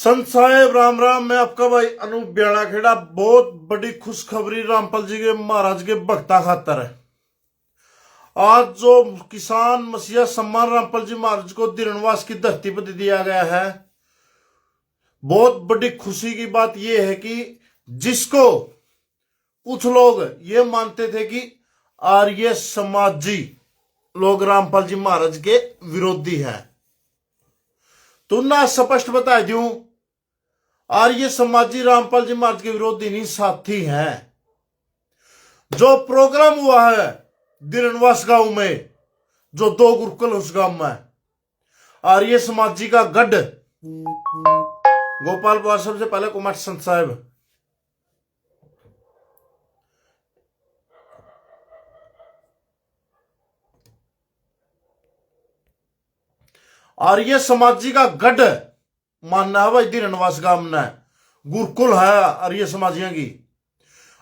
संत साहेब राम राम। मैं आपका भाई अनूप ब्याड़ा खेड़ा। बहुत बड़ी खुशखबरी रामपाल जी के महाराज के भक्ता खातर है। आज जो किसान मसीहा सम्मान रामपाल जी महाराज को दिरणवास की धरती पर दिया गया है, बहुत बड़ी खुशी की बात यह है कि जिसको कुछ लोग ये मानते थे कि आर्य समाजी लोग रामपाल जी महाराज के विरोधी है, तो ना स्पष्ट बता दूं, आर्य समाजी रामपाल जी महाराज के विरोधी नहीं, साथी हैं। जो प्रोग्राम हुआ है दिरणवास गांव में, जो 2 गुरुकुल उस गांव में, आर्य समाजी का गढ़ गोपाल पवार सबसे पहले कुमार संत साहेब, आर्य समाजी का गढ़ मानना है भाई दिरणवास गांव में, गुरुकुल है आर्य समाजियों की।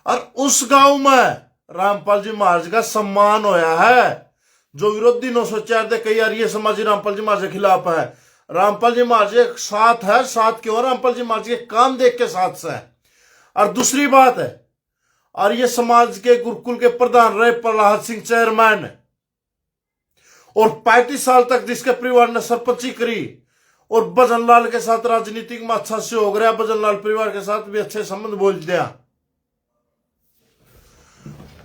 और उस गांव में रामपाल जी महाराज का सम्मान होया है। जो विरोधी 904 दे कई आर्य समाजी रामपाल जी महाराज के खिलाफ है, रामपाल जी महाराज के साथ है। साथ क्यों? रामपाल जी महाराज के काम देख के साथ से है। और दूसरी बात है, आर्य समाज के गुरुकुल के प्रधान रहे प्रहलाद सिंह चेयरमैन, और 35 साल तक जिसके परिवार ने सरपंची करी, और भजनलाल के साथ राजनीतिक में अच्छा से हो गया, भजनलाल परिवार के साथ भी अच्छे संबंध बोल दिया।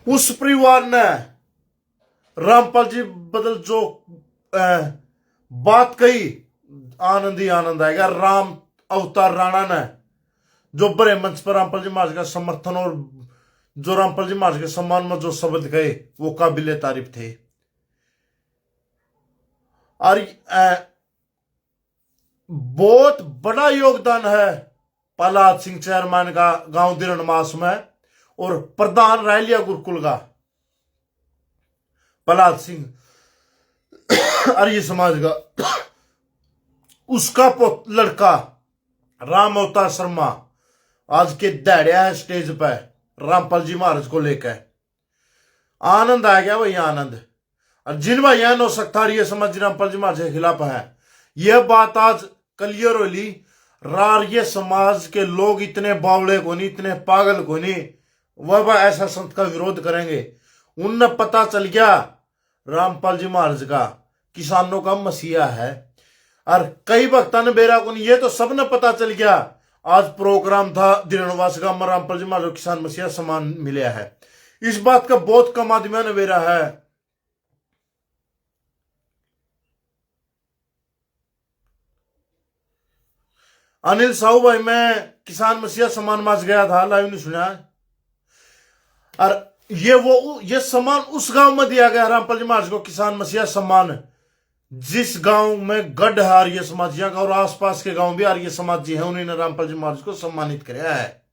उस परिवार ने रामपाल जी बदल जो बात कही, आनंद ही आनंद आएगा। राम अवतार राणा ने जो बड़े मंच पर रामपाल जी महाराज का समर्थन और जो रामपाल जी महाराज के सम्मान में जो शब्द कहे, वो काबिले तारीफ थे। और बहुत बड़ा योगदान है प्रहलाद सिंह चेयरमैन का गांव दिरणवास में, और प्रधान रह लिया गुरुकुल का प्रहलाद सिंह आर्य समाज का। उसका लड़का राम अवतार शर्मा आज के दौड़िया है स्टेज पर रामपाल जी महाराज को लेकर। आनंद आ गया भाई, आनंद। और जिन भाइयों ने हो सकता आर्य समाज रामपाल जी महाराज के खिलाफ है, यह बात आज क्लियर होली। आर्य समाज के लोग इतने बावड़े को नहीं, इतने पागल को नहीं, वह ऐसा संत का विरोध करेंगे। उन्हें पता चल गया रामपाल जी महाराज का किसानों का मसीहा है। और कई भक्ता ने बेरा को नहीं, ये तो सबने पता चल गया। आज प्रोग्राम था दिरणवास गांव में, रामपाल जी महाराज किसान मसीहा सम्मान मिला है। इस बात का बहुत कम आदमियों ने बेरा है। अनिल साहू भाई, मैं किसान मसीहा सम्मान मास गया था, लाइव नहीं सुना। और ये सम्मान उस गांव में दिया गया रामपाल जी महाराज को, किसान मसीहा सम्मान, जिस गांव में गढ़ है आर्य समाजियों का, और आसपास के गांव भी आर्य समाजी हैं, उन्होंने रामपाल जी महाराज को सम्मानित किया है।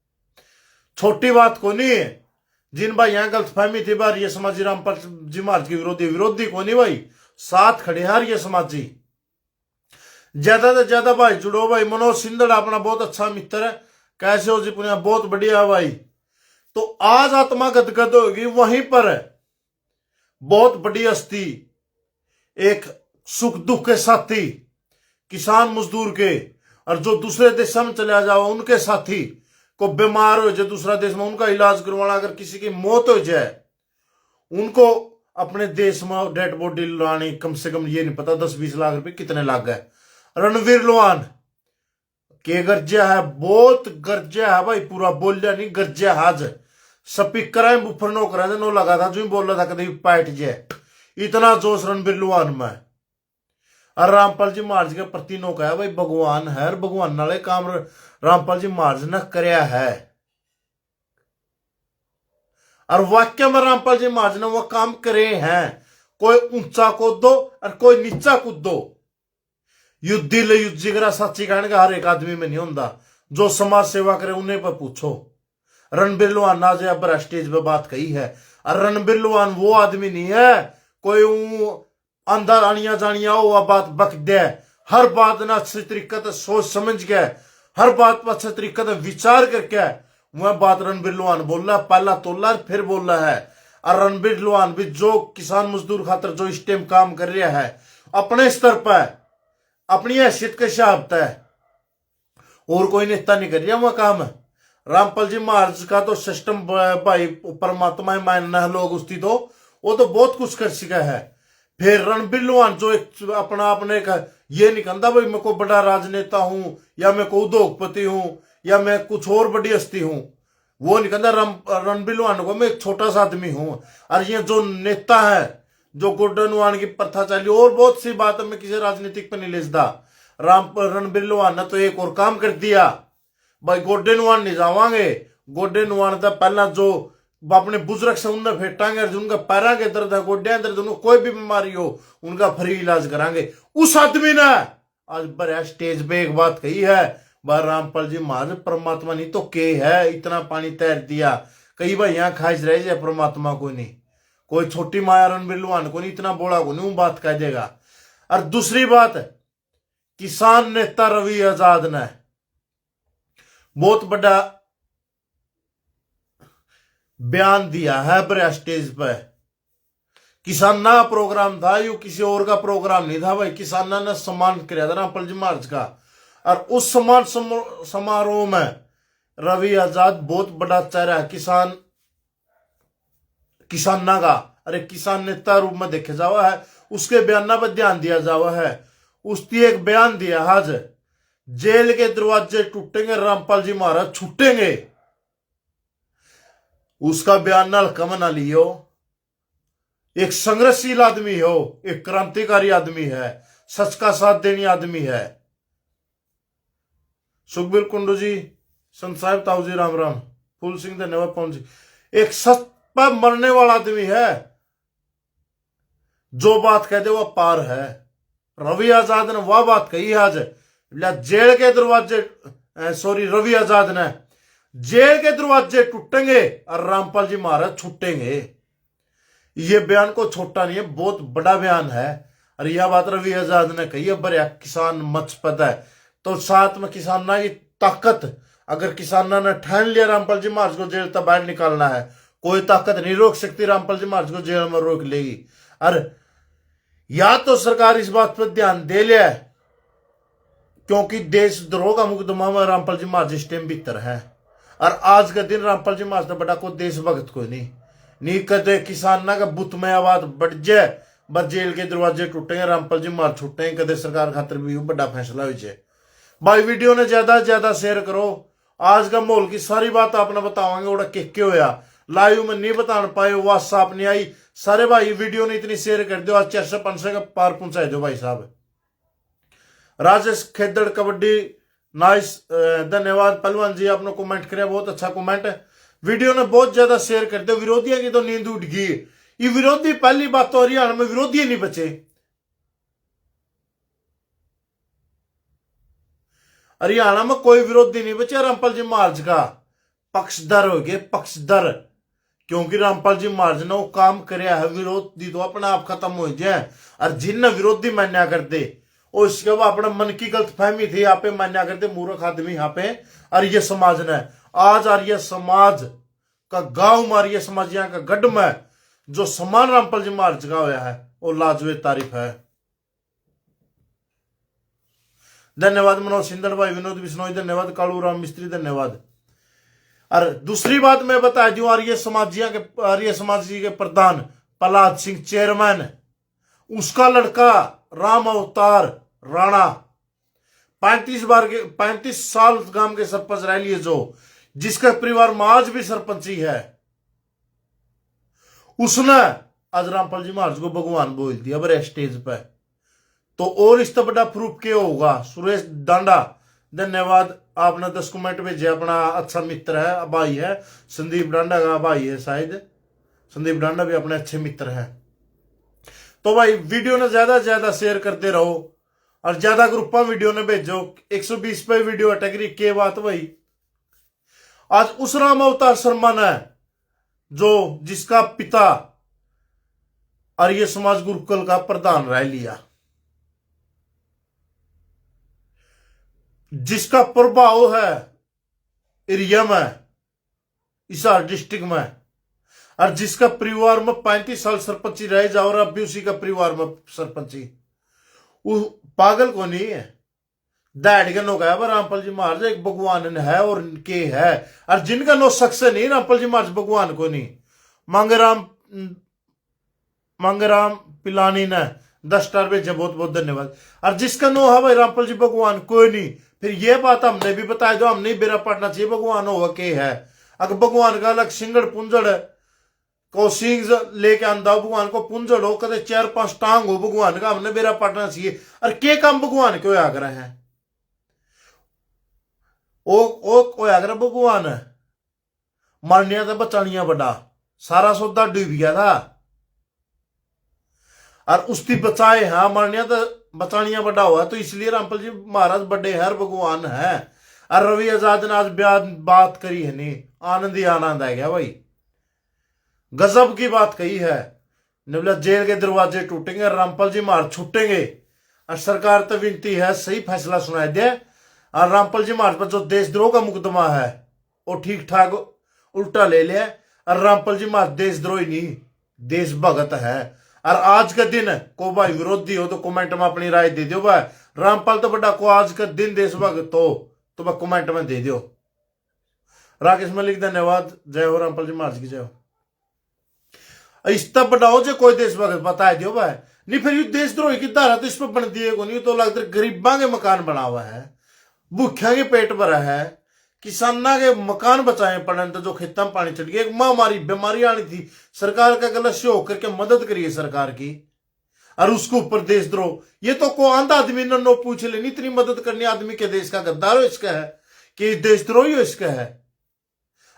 छोटी बात को नहीं है। जिन भाई यहां गलतफहमी थी आर्य समाजी रामपाल जी महाराज के विरोधी को नहीं भाई, साथ खड़े हैं आर्य समाजी। ज्यादा से ज्यादा भाई जुड़ो भाई। मनोज सिंधड़ अपना बहुत अच्छा मित्र है। कैसे हो जी? पुनिया बहुत बढ़िया भाई। तो आज आत्मा गदगद होगी। वहीं पर बहुत बड़ी हस्ती, एक सुख दुख के साथी, किसान मजदूर के, और जो दूसरे देश में चला जाओ उनके साथी को बीमार हो जाए दूसरा देश में, उनका इलाज करवाना, अगर किसी की मौत हो जाए, उनको अपने देश में डेड बॉडी लानी, कम से कम ये नहीं पता 10-20 लाख रुपए कितने लाग गए। रणवीर लोहान के गर्जा है, बहुत गर्जा है भाई, पूरा बोलिया नहीं, गर्जा आज स्पीकर है, बुफर नो करा नो लगा था, जो बोल रहा था कभी पाइट जाए, इतना जोश रणवीर लोहान में। और रामपाल जी महाराज के प्रति नो कहा भाई भगवान है, और भगवान नाले काम रामपाल जी महाराज ने करया है। और वाक्य में रामपाल जी महाराज ने वो काम करे हैं। कोई ऊंचा कूदो और कोई नीचा कूदो, युद्धि ले युद्ध जिगरा साची कहने का हर एक आदमी में नहीं होता। जो समाज सेवा करे उन्हें पर पूछो। रणबीर लोहान ना जो अब स्टेज पे बात कही है, और रणबीर लोहान वो आदमी नहीं है कोई अंदर आनिया जानिया हो बात बक दे। हर बात ना अच्छे तरीके से सोच समझ के, हर बात पर अच्छे तरीके से विचार करके वह बात रणबीर लोहान बोल रहा है। पहला तोला फिर बोल रहा है। और रणबीर लोहान भी जो किसान मजदूर खातर जो इस टाइम काम कर रहा है, अपने स्तर पर अपनी हैसियत के हिसाब तय, और कोई नेता नहीं कर रहा वह काम। रामपाल जी महाराज का तो सिस्टम भाई परमात्मा ही मानना है लोग, उसकी तो वो तो बहुत कुछ कर सका है। फिर रणबीर लोहान जो एक अपना आपने का ये नहीं कहता भाई मैं कोई बड़ा राजनेता हूं या मैं कोई उद्योगपति हूं या मैं कुछ और बड़ी हस्ती हूं, वो नहीं कहता रणबीर लोहान को मैं एक छोटा सा आदमी हूं। और ये जो नेता है जो गोड्डा नुआन की प्रथा चली और बहुत सी बात मैं किसी राजनीतिक पर नहीं लेसदा, रणबीर लोहान ने तो एक और काम कर दिया भाई, गोड्डे नुआन नहीं जावांगे, गोड्डे नुआन था पहला जो अपने बुजुर्ग से उन्हें फेटांगे, जिनका पैरा के दर्द है गोड्या दर्द उनको कोई भी बीमारी हो उनका फ्री इलाज करांगे। उस आदमी ने आज बड़ा स्टेज पे एक बात कही है, बार रामपाल जी महाराज परमात्मा नहीं तो के है, इतना पानी तैर दिया कई बार यहाँ खाइज रहे जाए परमात्मा को नहीं, कोई छोटी माया रणबीर लोहान को नहीं इतना बोला को नहीं बात कह देगा। और दूसरी बात किसान नेता रवि आजाद ने बहुत बड़ा बयान दिया है बड़े स्टेज पर। किसाना प्रोग्राम था, यू किसी और का प्रोग्राम नहीं था भाई, किसाना ने सम्मान किया था रामपाल जी महाराज का। और उस सम्मान समारोह में रवि आजाद बहुत बड़ा चेहरा है किसाना का, अरे किसान नेता रूप में देखे जावा है, उसके बयान पर ध्यान दिया जावा है। उसकी एक बयान दिया आज, जेल के दरवाजे टूटेंगे रामपाल जी महाराज छूटेंगे। उसका बयान नाल कम ना लियो, एक संघर्षशील आदमी हो, एक क्रांतिकारी आदमी है, सच का साथ देनी आदमी है। सुखबीर कुंडू जी, संत साहिब ताऊ जी राम राम, फूल सिंह धन्यवाद पवन जी, एक सच पर मरने वाला आदमी है, जो बात कहते वह पार है। रवि आजाद ने वह बात कही आज, जेल के दरवाजे सॉरी रवि आजाद ने जेल के दरवाजे टूटेंगे और रामपाल जी महाराज छूटेंगे। ये बयान को छोटा नहीं है, बहुत बड़ा बयान है। और यह बात रवि आजाद ने कही है, बड़े किसान मच पद है तो साथ में किसाना की ताकत, अगर किसाना ने ठान लिया रामपाल जी महाराज को जेल तक बाहर निकालना है, कोई ताकत नहीं रोक सकती रामपाल जी महाराज को, जेल में रोक लेगी। और या तो सरकार इस बात पर ध्यान दे लिया है क्योंकि देशद्रोह का मुकदमा में रामपाल जी महाराज इस टाइम भीतर है। और आज का दिन रामपाल जी महाराज बड़ा को देशभक्त को नहीं कहते, किसाना का बुत में आवाज बढ़ जाए, बस जेल के दरवाजे टूटेंगे रामपाल जी महाराज छूटेंगे, कदे सरकार खातर भी बड़ा फैसला हो जाए। भाई वीडियो ने ज्यादा से ज्यादा शेयर करो, आज का माहौल की सारी बात आपने बतावांगे, उड़ा के होया लाइव में नहीं बता पाए, व्हाट्सएप नहीं आई, सारे भाई वीडियो ने इतनी शेयर कर दो, आज 400-500 का पार पहुंचाए दो भाई साहब। राजेश खेदड़ कबड्डी नाइस, धन्यवाद पहलवान जी, आपने कमेंट किया बहुत अच्छा कमेंट है। वीडियो ने बहुत ज्यादा शेयर कर दो, विरोधियों की तो नींद उठ गई। ये विरोधी पहली बात तो हरियाणा में विरोधी नहीं बचे, हरियाणा में कोई विरोधी नहीं बचे, रामपाल जी महाराज का पक्षधर हो गए, पक्षधर, क्योंकि रामपाल जी महाराज ने वो काम कराया है, विरोधी तो अपने आप खत्म हो जाए। और जिन विरोधी मान्या करते और इसके बाद अपने मन की गलत फहमी थी यहाँ पे मान्या करते मूर्ख आदमी यहाँ पे आर्य समाज ने। आज आर्य समाज का गांव में आर्य समाज यहाँ का गढ़ में जो सम्मान रामपाल जी महाराज का होया है वो लाजवाब तारीफ है। धन्यवाद मनोज सिंधल भाई, विनोद बिश्नोई धन्यवाद, कालू राम मिस्त्री धन्यवाद। और दूसरी बात मैं बता दूं, आर्य समाज जी के प्रधान प्रहलाद सिंह चेयरमैन, उसका लड़का राम अवतार राणा 35 साल गांव के सरपंच रह लिए, जो जिसका परिवार में आज भी सरपंची है, उसने आज रामपाल जी महाराज को भगवान बोल दिया बड़े स्टेज पे। तो और इस बड़ा प्रूफ क्या होगा। सुरेश डांडा धन्यवाद, आपने 10 कमेंट भेजे, अपना अच्छा मित्र है भाई है, संदीप डांडा का भाई है शायद, संदीप डांडा भी अपने अच्छे मित्र हैं। तो भाई वीडियो ने ज्यादा से ज्यादा शेयर करते रहो और ज्यादा ग्रुप में वीडियो ने भेजो। 120 पे वीडियो अटैगरी के बात भाई। आज उस राम अवतार शर्मा ने जो जिसका पिता आर्य समाज गुरुकुल का प्रधान रह लिया, जिसका प्रभाव है एरिया में हिसार डिस्ट्रिक्ट में, और जिसका परिवार में 35 साल सरपंची रह जाओ और अब भी उसी का परिवार में सरपंची, वो पागल को नहीं है। दैड के नो कहा भाई रामपाल जी महाराज एक भगवान है और के है, और जिनका नो सक्स नहीं रामपाल जी महाराज भगवान को नहीं। मांगेराम मांगेराम पिलानी ने 10 स्टार भेजे, बहुत बहुत धन्यवाद। और जिसका नो है भाई रामपाल जी भगवान कोई नहीं, फिर ये बात हमने भी बताया दो, हमने बेरा पड़ना चाहिए भगवान हो के है। अगर भगवान का अलग सिंगड़ पुंजड़ को सिंग लेके आंदा भगवान को पुंजड़ हो कदे 4-5 टांग हो भगवान का, हमने बेरा पड़ना चाहिए। और के काम भगवान क्यों आग्रह है ओ कोई आग्रह भगवान है मारनिया था बचानिया बड़ा सारा सौदा डूब गया था, और उसकी बचाए हाँ मारनिया तो बचानिया बड़ा हुआ, तो इसलिए रामपाल जी महाराज बड़े हर भगवान है। और रवि आजाद ने आज बात करी है नहीं, आनंद ही आनंद आ गया भाई, गजब की बात कही है। बोला जेल के दरवाजे टूटेंगे, रामपाल जी महाराज छूटेंगे, और सरकार तो विनती है सही फैसला सुनाई दे। और रामपाल जी महाराज पर जो देशद्रोह का मुकदमा है वो ठीक ठाक उल्टा ले लिया, और रामपाल जी महाराज देशद्रोही नहीं देशभगत है। और आज का दिन को भाई विरोधी हो तो कमेंट में अपनी राय दे दो भाई, रामपाल तो बड़ा को आज का दिन देशभक्त हो तो वह कमेंट में दे दो। राकेश मलिक धन्यवाद, जय हो रामपाल जी महाराज की जय हो। इस तब बढ़ाओ जो कोई देशभक्त बता दियो भाई, नहीं फिर देशद्रोही की धारा तो इस पर बन दी है, नहीं तो लगता गरीबा के मकान बना हुआ है, भूखा के पेट भरा है, किसाना के मकान बचाए पड़े तो जो खेतों में पानी चढ़ गया, एक महामारी बीमारी आनी थी, सरकार का गलत से होकर के मदद करिए सरकार की, और उसके ऊपर देशद्रोह। ये तो को आंधा आदमी ने नो पूछ ले, इतनी मदद करने आदमी के देश का गद्दार हो इसका है कि देशद्रोही हो इसका है।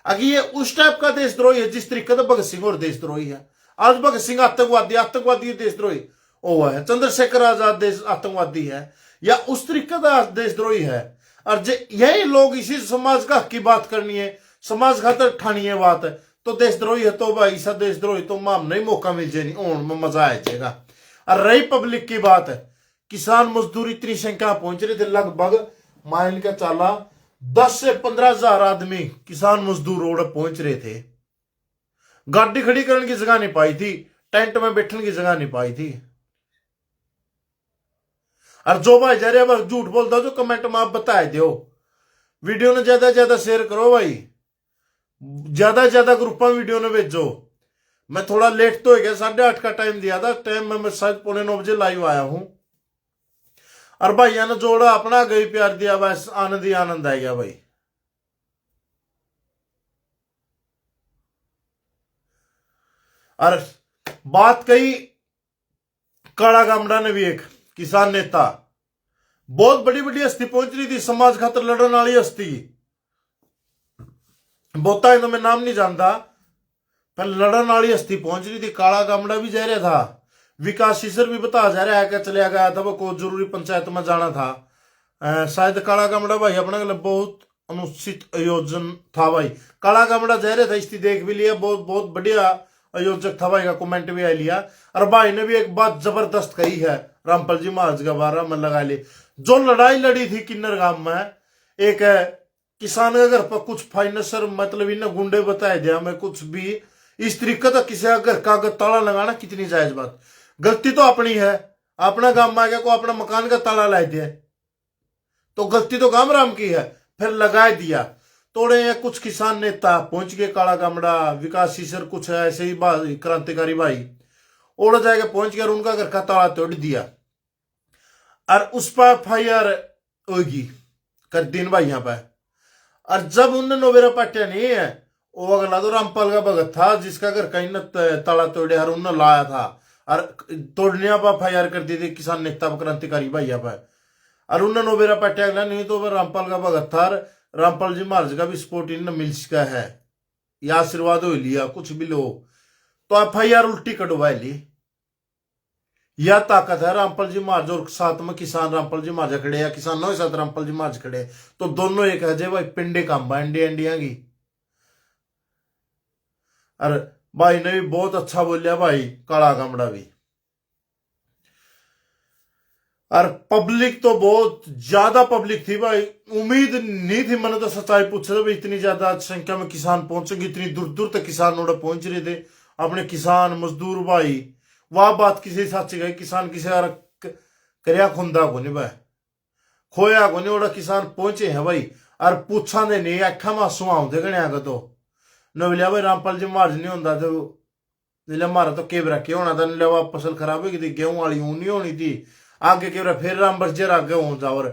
अगर ये उस टाइप का देशद्रोही है जिस तरीके का भगत सिंह और देशद्रोही है, आज भगत सिंह आतंकवादी देशद्रोही वो है, चंद्रशेखर आजाद देश आतंकवादी है, या उस तरीके का देशद्रोही है। और यही लोग इसी समाज का हक की बात करनी है, समाज खातर ठानी है बात, तो देशद्रोही है तो भाई सा देशद्रोही तो माम नहीं मौका मिल जाए नहीं मजा आ जाएगा। और रही पब्लिक की बात है, किसान मजदूर इतनी संख्या पहुंच रहे थे, लगभग मान का चाला 10 से 15 हजार आदमी किसान मजदूर रोड पहुंच रहे थे, गाड़ी खड़ी करने की जगह नहीं पाई थी, टेंट में बैठने की जगह नहीं पाई थी। और जो भाई जा रहे झूठ बोलता जो कमेंट में आप बताए दो, वीडियो ने ज्यादा ज्यादा शेयर करो भाई, ज्यादा ज्यादा ग्रुप में वीडियो ने भेजो। मैं थोड़ा लेट तो हो गया, 8:30 का टाइम दिया था, टाइम में मैं शायद 8:45 बजे लाइव आया हूं। और भाइया ने जोड़ा अपना गई प्यार दिया, बस आनंद ही आनंद आ गया भाई। और बात कही काला गामड़ा ने भी, एक किसान नेता, बहुत बड़ी बड़ी हस्ती पहुंच रही थी, समाज खातर लड़ने वाली हस्ती, बहुता है तो मैं नाम नहीं जानता, पर लड़न वाली हस्ती पहुंच रही थी। काला गामड़ा भी जा रहा था, विकास सीसर भी बता जा रहा है कि चलिया गया था, वो को जरूरी पंचायत में जाना था। शायद काला गामड़ा भाई अपने लिए बहुत अनुचित आयोजन था भाई, काला गामड़ा जा रहा था, इसकी देख भी लिया, बहुत बहुत बढ़िया आयोजक था भाई का कमेंट भी आ लिया। और भाई ने भी एक बात जबरदस्त कही है रामपाल जी महाराज का बारा में लगा ली, जो लड़ाई लड़ी थी किन्नर गांव में, एक किसान के घर पर कुछ फाइनेंसर मतलब इन गुंडे बताए दिया मैं कुछ भी इस तरीके का, किसी का घर का ताला लगाना कितनी जायज बात, गलती तो अपनी है, अपना गांव में आ गया को अपना मकान का ताला ला दिया तो गलती तो गांव राम की है, फिर लगा दिया तोड़े। कुछ किसान नेता पहुंच गए काला गामड़ा, विकास सीसर कुछ ऐसे ही भाई क्रांतिकारी भाई ओढ़ जाएगा पहुंच गया, उनका घर का ताला तोड़ दिया, और उस पर FIR होगी कर दिन भाई यहाँ पे। और जब उनने नोबेरा पाटिया नहीं है, वो अगला तो रामपाल का भगत था जिसका घर कहीं न ताला तोड़े, और उन्होंने लाया था, और तोड़ने पर FIR कर दी थी किसान नेता क्रांतिकारी भाई यहाँ पे, और उन्होंने नोबेरा पाटिया अगला नहीं तो रामपाल का भगत था। रामपाल जी महाराज का भी सपोर्ट इन मिल सका है, या आशीर्वाद हो लिया कुछ भी लो तो FIR उल्टी कटवाई ली, यह ताकत है रामपाल जी महाराज और साथ में किसान रामपाल जी महाराज खड़े, या किसानों के साथ रामपाल जी महाराज खड़े, तो दोनों एक है जे भाई पिंडे काम इंडिया इंडिया की। और भाई ने भी बहुत अच्छा बोलिया भाई काला गामड़ा भी। और पब्लिक तो बहुत ज्यादा पब्लिक थी भाई, उम्मीद नहीं थी मैंने तो सच्चाई पूछे तो भाई इतनी ज्यादा संख्या में किसान पहुंचेंगे, इतनी दूर दूर तक किसान उड़े पहुंच रहे थे अपने किसान मजदूर भाई। वह बात किसी साची गई, किसान किसी करया खुंदा को नहीं भाई, खोया को नहीं ओड़ा किसान पहुंचे है भाई और पूछा दे नहीं आखा मासू आउंदे गणिया का तो न बोलिया भाई रामपाल जी मार्ज नहीं होता तो जिले मारा तो केबरा के होना था वा फसल खराब होगी थी गेहूं वाली ऊन नहीं होनी थी आगे केबरा फिर राम बर्जर आगे हो जा और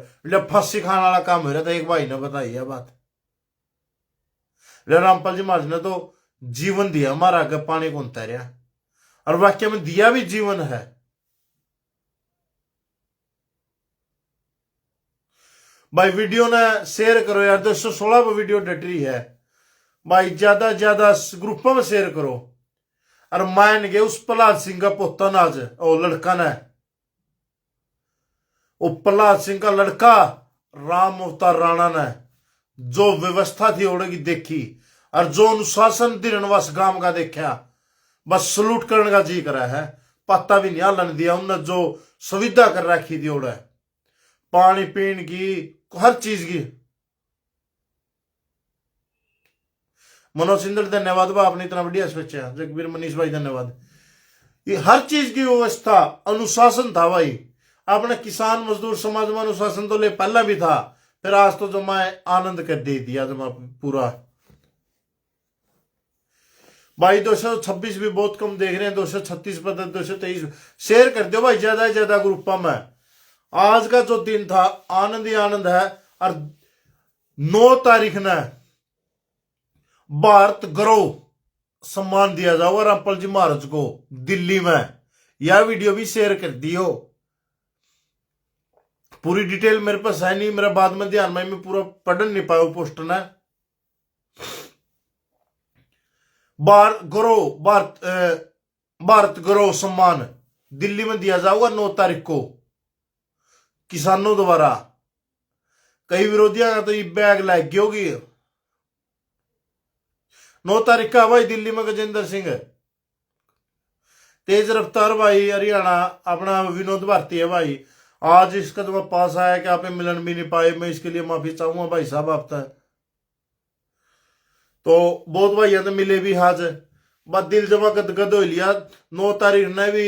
फांसी खाने वाला काम हो रहा था एक भाई ने बताई है बात रामपाल जी महाराज ने तो जीवन दिया हमारा आगे पानी को तैरिया और वाक्य में दिया भी जीवन है। भाई वीडियो ने शेयर करो यार 216 पर वीडियो डट रही है भाई ज्यादा ज्यादा ग्रुपों में शेयर करो और मान गए उस प्रहलाद सिंह का पोता नाज और लड़का ने वो प्रहलाद सिंह का लड़का राम अवतार राणा ने जो व्यवस्था थी ओड़े की देखी और जो अनुशासन दिनवास गांव का देखा बस सलूट करने का जी करा है पत्ता भी नहीं हलन दिया उनने जो सुविधा कर रखी थी ओड़े पानी पीने की हर चीज की। मनोज सिंधल धन्यवाद भाई आपने इतना बढ़िया सोचा। जगबीर मनीष भाई धन्यवाद। ये हर चीज की व्यवस्था अनुशासन था भाई अपने किसान मजदूर समाज में अनुशासन तो ले पहला भी था फिर आज तो जमा आनंद कर दे दिया जमा पूरा। भाई 226 भी बहुत कम देख रहे हैं 236 पर 223 शेयर कर दो भाई ज्यादा से ज्यादा ग्रुप में। आज का जो दिन था आनंद ही आनंद है और 9 तारीख ने भारत गौरव सम्मान दिया जाओगा रामपाल जी महाराज को दिल्ली में। यह वीडियो भी शेयर कर दियो पूरी डिटेल मेरे पास है नहीं मेरा बाद में ध्यान में मैं पूरा पढ़ नहीं पाया पोस्टर ने। भारत गौरव सम्मान दिल्ली में दिया जाऊगा 9 तारीख को किसानों द्वारा। कई विरोधियों का तो ये बैग लग गई होगी 9 तारीख का भाई दिल्ली में गजेंद्र सिंह तेज रफ्तार भाई हरियाणा अपना विनोद भारती है भाई। आज इसका तो पास आया कि आप मिलन भी नहीं पाए मैं इसके लिए माफी चाहूंगा भाई साहब आपका। तो बहुत भाई तो मिले भी आज बस दिल जमा गदगद हो लिया। 9 तारीख ने भी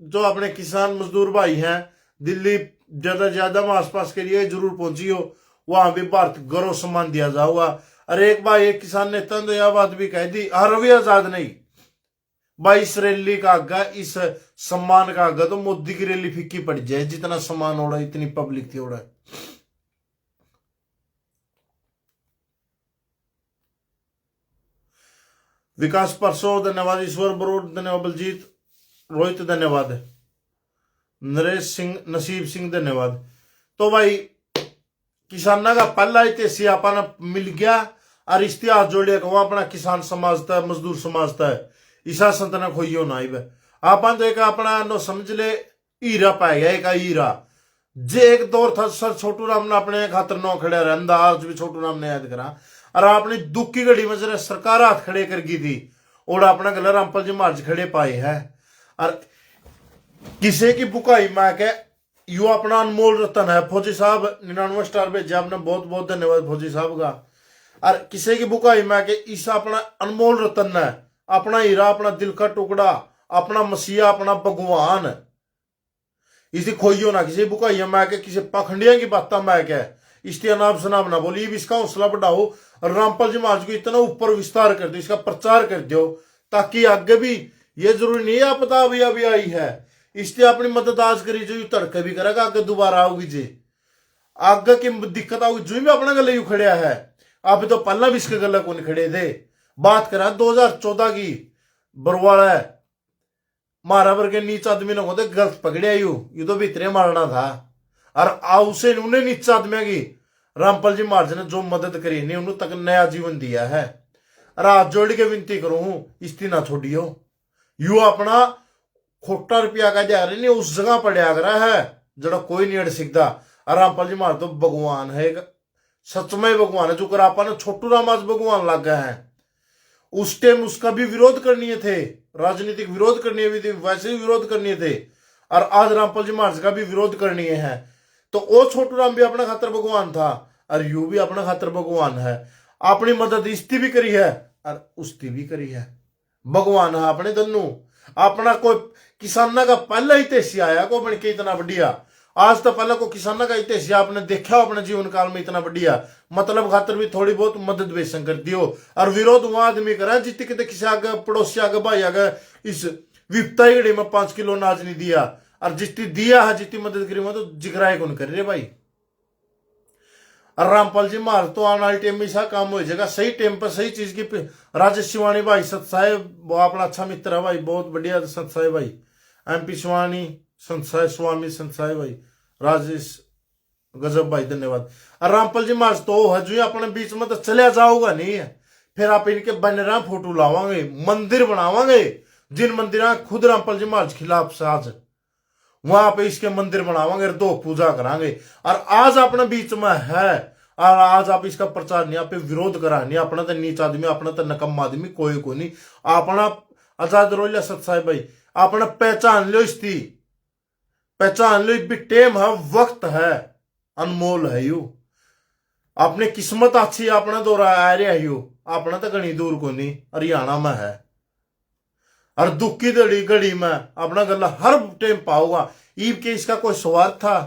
जो अपने किसान मजदूर भाई हैं दिल्ली ज्यादा में आसपास के लिए जरूर पहुंची हो वहां भी भारत गौरव सम्मान दिया जाऊगा। अरे एक भाई एक किसान नेता ने यह बात भी कह दी रवि आजाद नहीं भाई इस रैली का आगा इस सम्मान का आगा तो मोदी की रैली फीकी पड़ जाए जितना सम्मान हो रहा है इतनी पब्लिक थी हो रहा है। विकास परसों धन्यवाद। ईश्वर बरोड धन्यवाद। बलजीत रोहित धन्यवाद। नरेश सिंह नसीब सिंह धन्यवाद। तो भाई किसाना का पहला इतिहास अपना मिल गया और इतिहास जोड़िया को अपना किसान समाज था मजदूर समाज था ईसा संतना खोइयो ना आप तो एक अपना नो समझ ले हीरा पाए गया एक हीरा जे एक दौर था सर छोटू राम ने अपने खातर नौ खड़े रहंदा आज भी छोटू राम ने याद करा और आपने दुख की घड़ी में जरा सरकार हाथ खड़े कर गई थी और अपना गला रामपाल जी महाराज खड़े पाए है और किसी की बुकाई माँ के यू अपना अनमोल रतन है। फौजी साहब 99 स्टार भेजा आपने बहुत बहुत धन्यवाद फौजी साहब का। और किसी की बुकाई माँ के ईसा अपना अनमोल रतन है अपना हीरा अपना दिल का टुकड़ा अपना मसीहा अपना भगवान इसी खोइयो ना किसी बुकाई माँ के किसी पखंडिया की बात मैं के इसलिए अनाप शनाप ना बोली इसका हौसला बढ़ाओ और रामपाल जी महाराज को इतना ऊपर विस्तार कर दो इसका प्रचार कर दो ताकि आगे भी ये जरूरी नहीं है आपदा अभी आई है इसलिए अपनी मदद आज करी जो तड़के भी करेगा आगे दोबारा आओगी जी आगे की दिक्कत आओगी जो भी अपना गले खड़िया है आप तो पहला भी इसके गले को नहीं खड़े थे। बात करा 2014 की बरवाड़ा है मारा वर्ग नीच आदमी ने होते गलत पकड़िया यू तो भीतरे मारना था और उसे उन्हें नीच आदमी की रामपाल जी महाराज ने जो मदद करी नहीं उन्होंने तक नया जीवन दिया है। और हाथ जोड़ के विनती करूं इस्ती ना छोड़ियो यू अपना खोटा रुपया का जा रहे नहीं उस जगह पर आगरा है जरा कोई नहीं अड़ सकता। और रामपाल जी महाराज तो भगवान है सच में भगवान है जो कर आपा ने छोटू राम आज भगवान लग गए हैं उस टाइम उसका भी विरोध करनी थे राजनीतिक विरोध करनी भी थी वैसे ही विरोध करनी थे और आज रामपाल जी महाराज का भी विरोध करनी है। तो वो छोटू राम भी अपना खातर भगवान था और यू भी अपना खातर भगवान है अपनी मदद इसकी भी करी है और उसकी भी करी है भगवान है अपने दोनों अपना कोई किसाना का पहला ही तेसी आया को बन के इतना बढ़िया आज तो पहले को किसाना का इतिहास आपने देखा अपने जीवन काल में इतना बढ़िया, मतलब खातर भी थोड़ी बहुत मदद बेसन कर दियो। और विरोध वहां आदमी करा जितने कितने किसी आगे पड़ोसी आगे भाई आगे इस विपता घड़ी में 5 किलो अनाज नहीं दिया, और जितनी दिया है जितनी मदद करी तो जिगराए कौन कर रहे भाई। और रामपाल जी मार तो आने वाले टाइम में ऐसा काम हो जाएगा, सही टाइम पर सही चीज की। राजेश शिवानी भाई सत साहेब वो अपना अच्छा मित्र है भाई, बहुत बढ़िया सत साहेब भाई। MP शिवानी संत साहेब, स्वामी संत साहेब भाई, राजेश गजब भाई, धन्यवाद। और रामपाल जी मार तो हजू अपने बीच में तो चलिया जाओगा नहीं है, फिर आप इनके बनरा फोटो लावांगे, मंदिर बनावांगे, जिन मंदिर खुद रामपाल जी महाराज खिलाफ साज वहां पे इसके मंदिर बनावांगे, 2 पूजा करांगे। और आज अपने बीच में है और आज आप इसका प्रचार नहीं, आप विरोध करा नहीं। अपना तो नीच आदमी, अपना तो नकम आदमी कोई को नहीं। अपना आजाद रोलिया सत साहेब भाई, अपना पहचान लो, इसकी पहचान लो भी टेम है, वक्त है, अनमोल है यू। अपनी किस्मत अच्छी अपना दौरा आ रहा है यू, अपना तो घनी दूर को नहीं, हरियाणा में है। और दुख की घड़ी में अपना गला हर टाइम पाओगा। ईब के इसका कोई स्वार्थ था।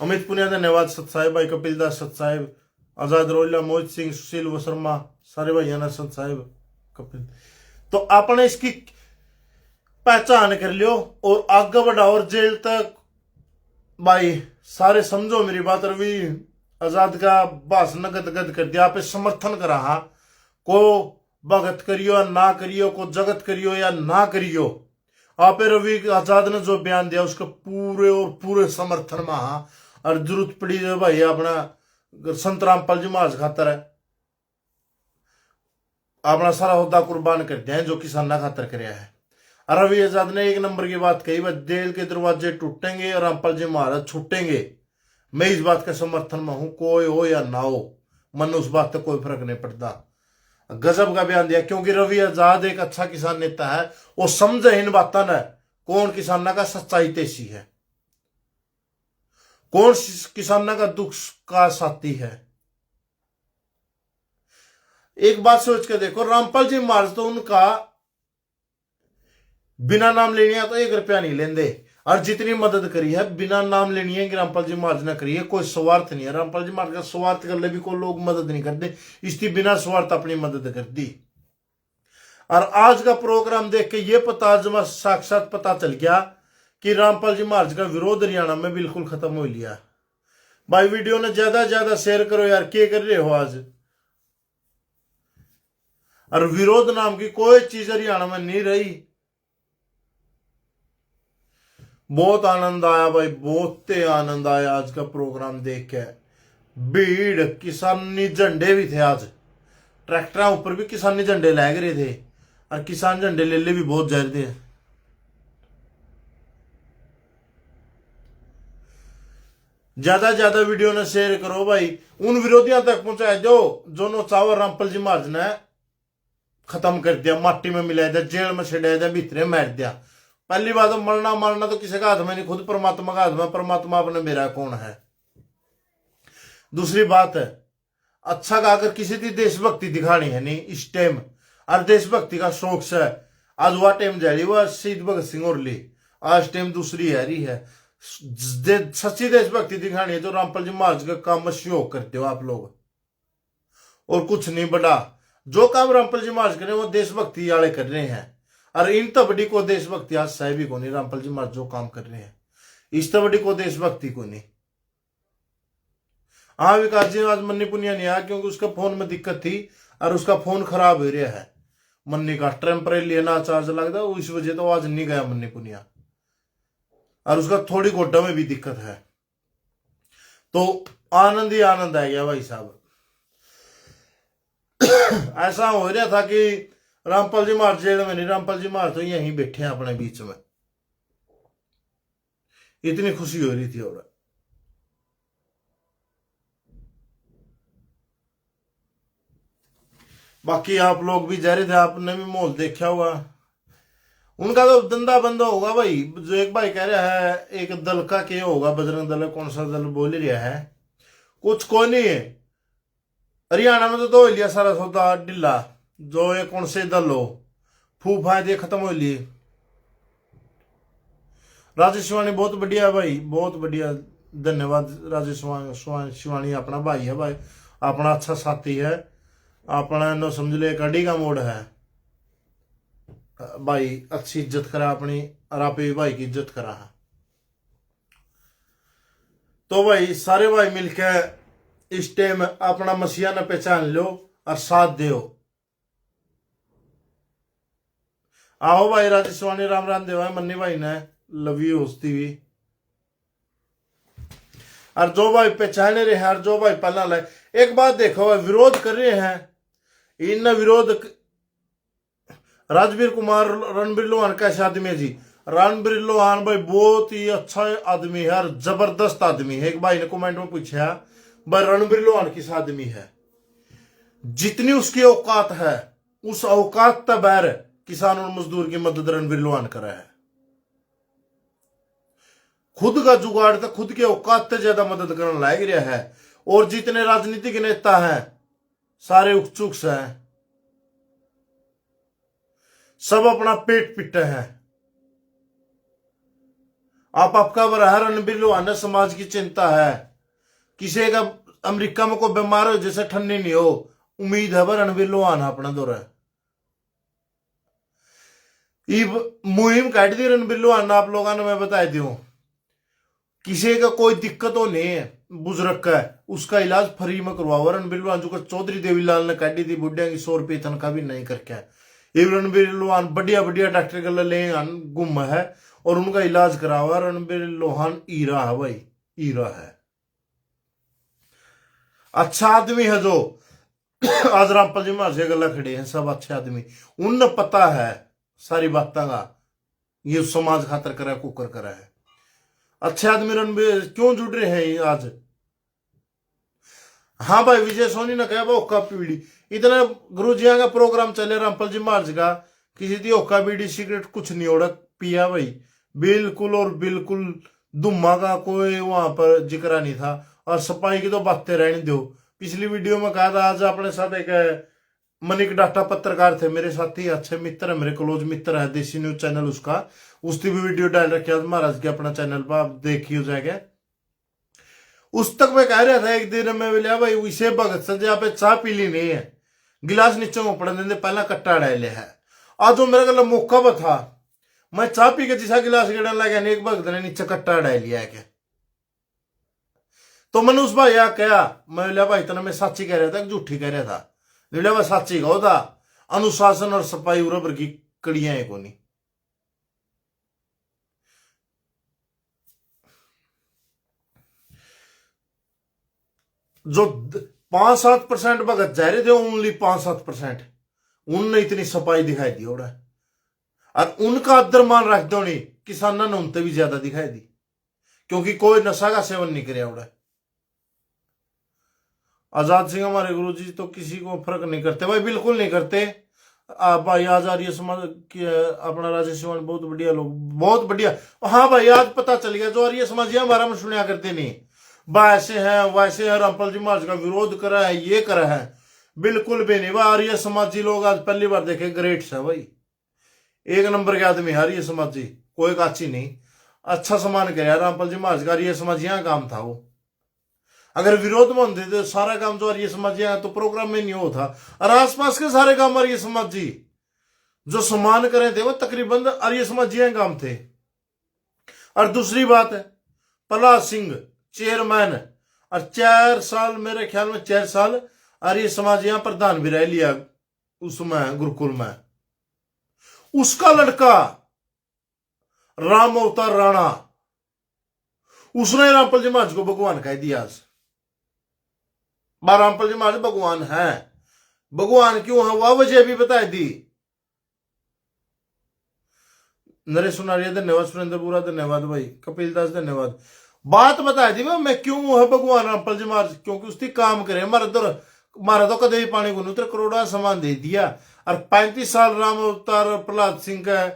अमित पुनिया धन्यवाद सत साहेब भाई, कपिल दास सत साहेब, आजाद रोलिया, मोहित सिंह, सुशील शर्मा, सारे भाई ना सत साहेब कपिल। तो आपने इसकी पहचान कर लियो और आगे बढ़ाओ और जेल तक भाई सारे समझो मेरी बात। रवि आजाद का भाषण गदगद कर दिया, आप समर्थन करा। हाँ को भगत करियो या ना करियो, को जगत करियो या ना करियो, आप रवि आजाद ने जो बयान दिया उसके पूरे और पूरे समर्थन में। हाँ और जरूरत पड़ी है भाई अपना संत रामपाल जी महाराज खातर है अपना सारा होदा कुर्बान कर दिया है, जो किसाना खातर कराया है। और रवि आजाद ने 1 नंबर की बात कही, वह जेल के दरवाजे टूटेंगे और रामपाल जी महाराज छूटेंगे। मैं इस बात के समर्थन में हूं, कोई हो या ना हो, मन उस बात तक कोई फर्क नहीं पड़ता। गजब का बयान दिया, क्योंकि रवि आजाद एक अच्छा किसान नेता है, वो समझे इन बातों ने कौन किसाना का सच्चाई तेसी है, कौन किसाना का दुख का साथी है। एक बात सोच के देखो, रामपाल जी महाराज तो उनका बिना नाम लेने तो 1 रुपया नहीं लेंदे, और जितनी मदद करी है बिना नाम लेनी है कि रामपाल जी महाराज ने करी है, कोई स्वार्थ नहीं है। रामपाल जी महाराज का स्वार्थ कर ले भी कोई लोग मदद नहीं करते, इसकी बिना स्वार्थ अपनी मदद कर दी। और आज का प्रोग्राम देख के ये पता जमा साक्षात पता चल गया कि रामपाल जी महाराज का विरोध हरियाणा में बिल्कुल खत्म हो लिया। भाई वीडियो ने ज्यादा शेयर करो यार, क्या कर रहे हो आज। और विरोध नाम की कोई चीज हरियाणा में नहीं रही। बहुत आनंद आया भाई, बहुत आनंद आया आज का प्रोग्राम देख के। भीड़, किसानी झंडे भी थे आज, ट्रैक्टर ऊपर भी किसानी झंडे लग रहे थे, और किसान झंडे ले ले भी बहुत जा रहे थे। ज्यादा वीडियो ने शेयर करो भाई, उन विरोधियों तक पहुंचाए जो नौचावर रामपाल जी महाराज ने खत्म कर दिया, माटी में मिला दिया, जेल में छड़ा दिया, भीतरे मार दिया। पहली बात, मरना मारना तो किसी का हाथ में नहीं, खुद परमात्मा का हाथ में, परमात्मा अपने मेरा कौन है। दूसरी बात है, अच्छा का अगर किसी की देशभक्ति दिखानी है नहीं इस टाइम, और देशभक्ति का शौक से आज वह टाइम जा रही, वह शहीद भगत सिंह और ली, आज टाइम दूसरी है रही है। सच्ची देशभक्ति दिखानी है तो रामपाल जी महाराज का काम में सहयोग करते हो आप लोग, और कुछ नहीं बड़ा। जो काम रामपाल जी महाराज कर रहे हैं वो देशभक्ति वाले कर रहे हैं, और इन तबड़ी को देशभक्ति आज साहेब को नहीं, रामपाल जी महाराज जो काम कर रहे हैं इस तबड़ी को देशभक्ति को नहीं। हाँ विकास जी आज मन्नी पुनिया नहीं आया क्योंकि उसका फोन में दिक्कत थी और उसका फोन खराब हो रहा है, मन्नी का टेम्परेरी ना चार्ज लगता, इस वजह तो आज नहीं गया मन्नी पुनिया, और उसका थोड़ी गोड्डा में भी दिक्कत है। तो आनंद ही आनंद आ गया भाई साहब। ऐसा हो रहा था कि रामपाल जी महाराज जेल में नहीं, रामपाल जी महाराज तो यहीं बैठे हैं अपने बीच में, इतनी खुशी हो रही थी। और बाकी आप लोग भी जा रहे थे, आपने भी माहौल देखा होगा। उनका तो धंधा बंद होगा भाई। जो एक भाई कह रहा है एक दल का क्या होगा, बजरंग दल कौन सा दल बोल ही रहा है, कुछ कोई नहीं है। हरियाणा में तो लिया सारा सौदा ढिला, जो ये कौन से दल हो फूफा दे खत्म हो लिए। राजेश शिवानी बहुत बढ़िया भाई, बहुत बढ़िया, धन्यवाद। राजेश शिवानी अपना भाई है भाई, अपना अच्छा साथी है, अपना नो समझ ले कड़ी का मोड़ है भाई। अच्छी इज्जत करा अपनी, और आप भी भाई की इज्जत करा है। तो भाई सारे भाई मिलकर इस टाइम अपना मसीहा ने पहचान लो और साथ दो। आओ भाई राजेश वाणी राम राम देवा मन्नी भाई ने लव यू होती हुई। और जो भाई पहचाने रहे हैं और जो भाई पहला लाए, एक बात देखो भाई, विरोध कर रहे हैं इन विरोध। राजवीर कुमार रणबीर लोहान कैसे आदमी है जी? रणबीर लोहान भाई बहुत ही अच्छा आदमी है और जबरदस्त आदमी है। एक भाई ने कमेंट में पूछा भाई रणबीर लोहान किस आदमी है? जितनी उसकी औकात है उस औकात तक बैर किसान और मजदूर की मदद रणबीर लोहान कर रहा है। खुद का जुगाड़ तो खुद के औकात से ज्यादा मदद करने लायक रहा है। और जितने राजनीतिक नेता हैं सारे उत्सुक हैं, सब अपना पेट पिटे हैं। आप आपका बरहा रणबीर लोहान समाज की चिंता है। किसी का अमेरिका में कोई बीमार हो जैसे ठंडी नहीं हो, उम्मीद है रणबीर लोहान अपना दौर है। मुहिम काट दी रणबीर लोहान आप लोगों ने, मैं बता दूं किसी का कोई दिक्कत हो नहीं है बुजुर्ग का है उसका इलाज फ्री में करवाओ। रणबीर लोहान जो चौधरी देवीलाल ने काटी थी बुढ़िया की 100 रुपये तनख्वाह भी नहीं करके ये रणबीर लोहान बढ़िया बढ़िया डॉक्टर के ले गुम है और उनका इलाज करावा। रणबीर लोहान हीरा है भाई, हीरा है, अच्छा आदमी है। जो आज रामपाल जी महाराज गला खड़े हैं सब अच्छे आदमी, उन्हें पता है सारी बातों का, ये समाज खातर करा कुकर करा है। अच्छे आदमी रणबीर क्यों जुड़ रहे हैं आज? हाँ भाई विजय सोनी ने कहा ओका पीढ़ी इतना गुरुजिया का प्रोग्राम चले रामपाल जी महाराज का, किसी दी ओका बीड़ी सिगरेट कुछ नहीं ओढ़ पिया भाई, बिल्कुल और बिल्कुल धुम्मा का कोई वहां पर जिक्र नहीं था। और सफाई की तो बातें रहने दो। पिछली वीडियो में कहा था आज अपने साथ एक मनिक डाटा पत्रकार थे मेरे साथी, अच्छे मित्र है, मेरे क्लोज मित्र है, देसी न्यूज चैनल उसका, उसकी भी वीडियो डाल रखी है महाराज के अपना चैनल पर, आप देखिए हो जाएगा। उस तक मैं कह रहा था एक दिन मैं बोलिया भाई उसे भगत संजय आप चाह पी ली नहीं है, गिलास नीचे में पड़ने देंगे पहला कट्टा डाले है। आज जो मेरे गला मौका भी था, मैं चाह पी के जिसा गिलास गिरने लगा एक भगत ने नीचे कट्टा डाल लिया है। तो मैंने उस भाई कहा, मैं बोलिया भाई इतना मैं साची कह रहा था झूठी कह रहा था? बोलिया मैं साची कहो था, अनुशासन और सफाई उरबर की कड़ियां है कोनी। जो 5-7% भगत जा रहे थे, ओनली 5-7% उनने इतनी सफाई दिखाई दी और उनका अदर मान रख दो नहीं, किसानों ने उनसे भी ज्यादा दिखाई दी, क्योंकि कोई नशा का सेवन नहीं करे उड़ा। आजाद सिंह हमारे गुरु जी तो किसी को फर्क नहीं करते भाई, बिल्कुल नहीं करते भाई। आज आ रही है समाज की अपना राजेश शिवानी बहुत बढ़िया लोग, बहुत बढ़िया। हाँ भाई आज पता चल गया जो आर्य समाज हमारा में सुनिया करते नहीं, वैसे है वैसे है, रामपाल जी महाराज का विरोध करा है, ये करा है, बिल्कुल भी नहीं। वह आर्य समाजी लोग आज पहली बार देखे, ग्रेट्स है भाई, एक नंबर के आदमी आर्य समाजी, कोई काची नहीं, अच्छा सम्मान कराया रामपाल जी महाराज का। आर्य समाज यहाँ काम था वो, अगर विरोध में होते तो सारा काम जो आर्य समाजी तो प्रोग्राम में नहीं होता। और आसपास के सारे काम आर्य समाजी जो सम्मान करे थे वो तकरीबन आर्य समाजी काम थे। और दूसरी बात है प्रहलाद सिंह चेयरमैन, और 4 साल मेरे ख्याल में 4 साल आर्य समाज यहां प्रधान भी रह लिया उसमें गुरुकुल में। उसका लड़का राम अवतार राणा, उसने रामपाल जी महाराज को भगवान कह दिया। रामपाल जी महाराज भगवान है, भगवान क्यों है वह वजह भी बता दी। नरेश सुनारिया धन्यवाद, सुरेंद्र बुरा धन्यवाद भाई, कपिल दास धन्यवाद। बात बता दी मैं क्यों है भगवान रामपाल जी महाराज, क्योंकि उसकी काम करे। मारा तो कदे पानी को उतर करोड़ा सामान दे दिया। और 35 साल राम अवतार प्रहलाद सिंह का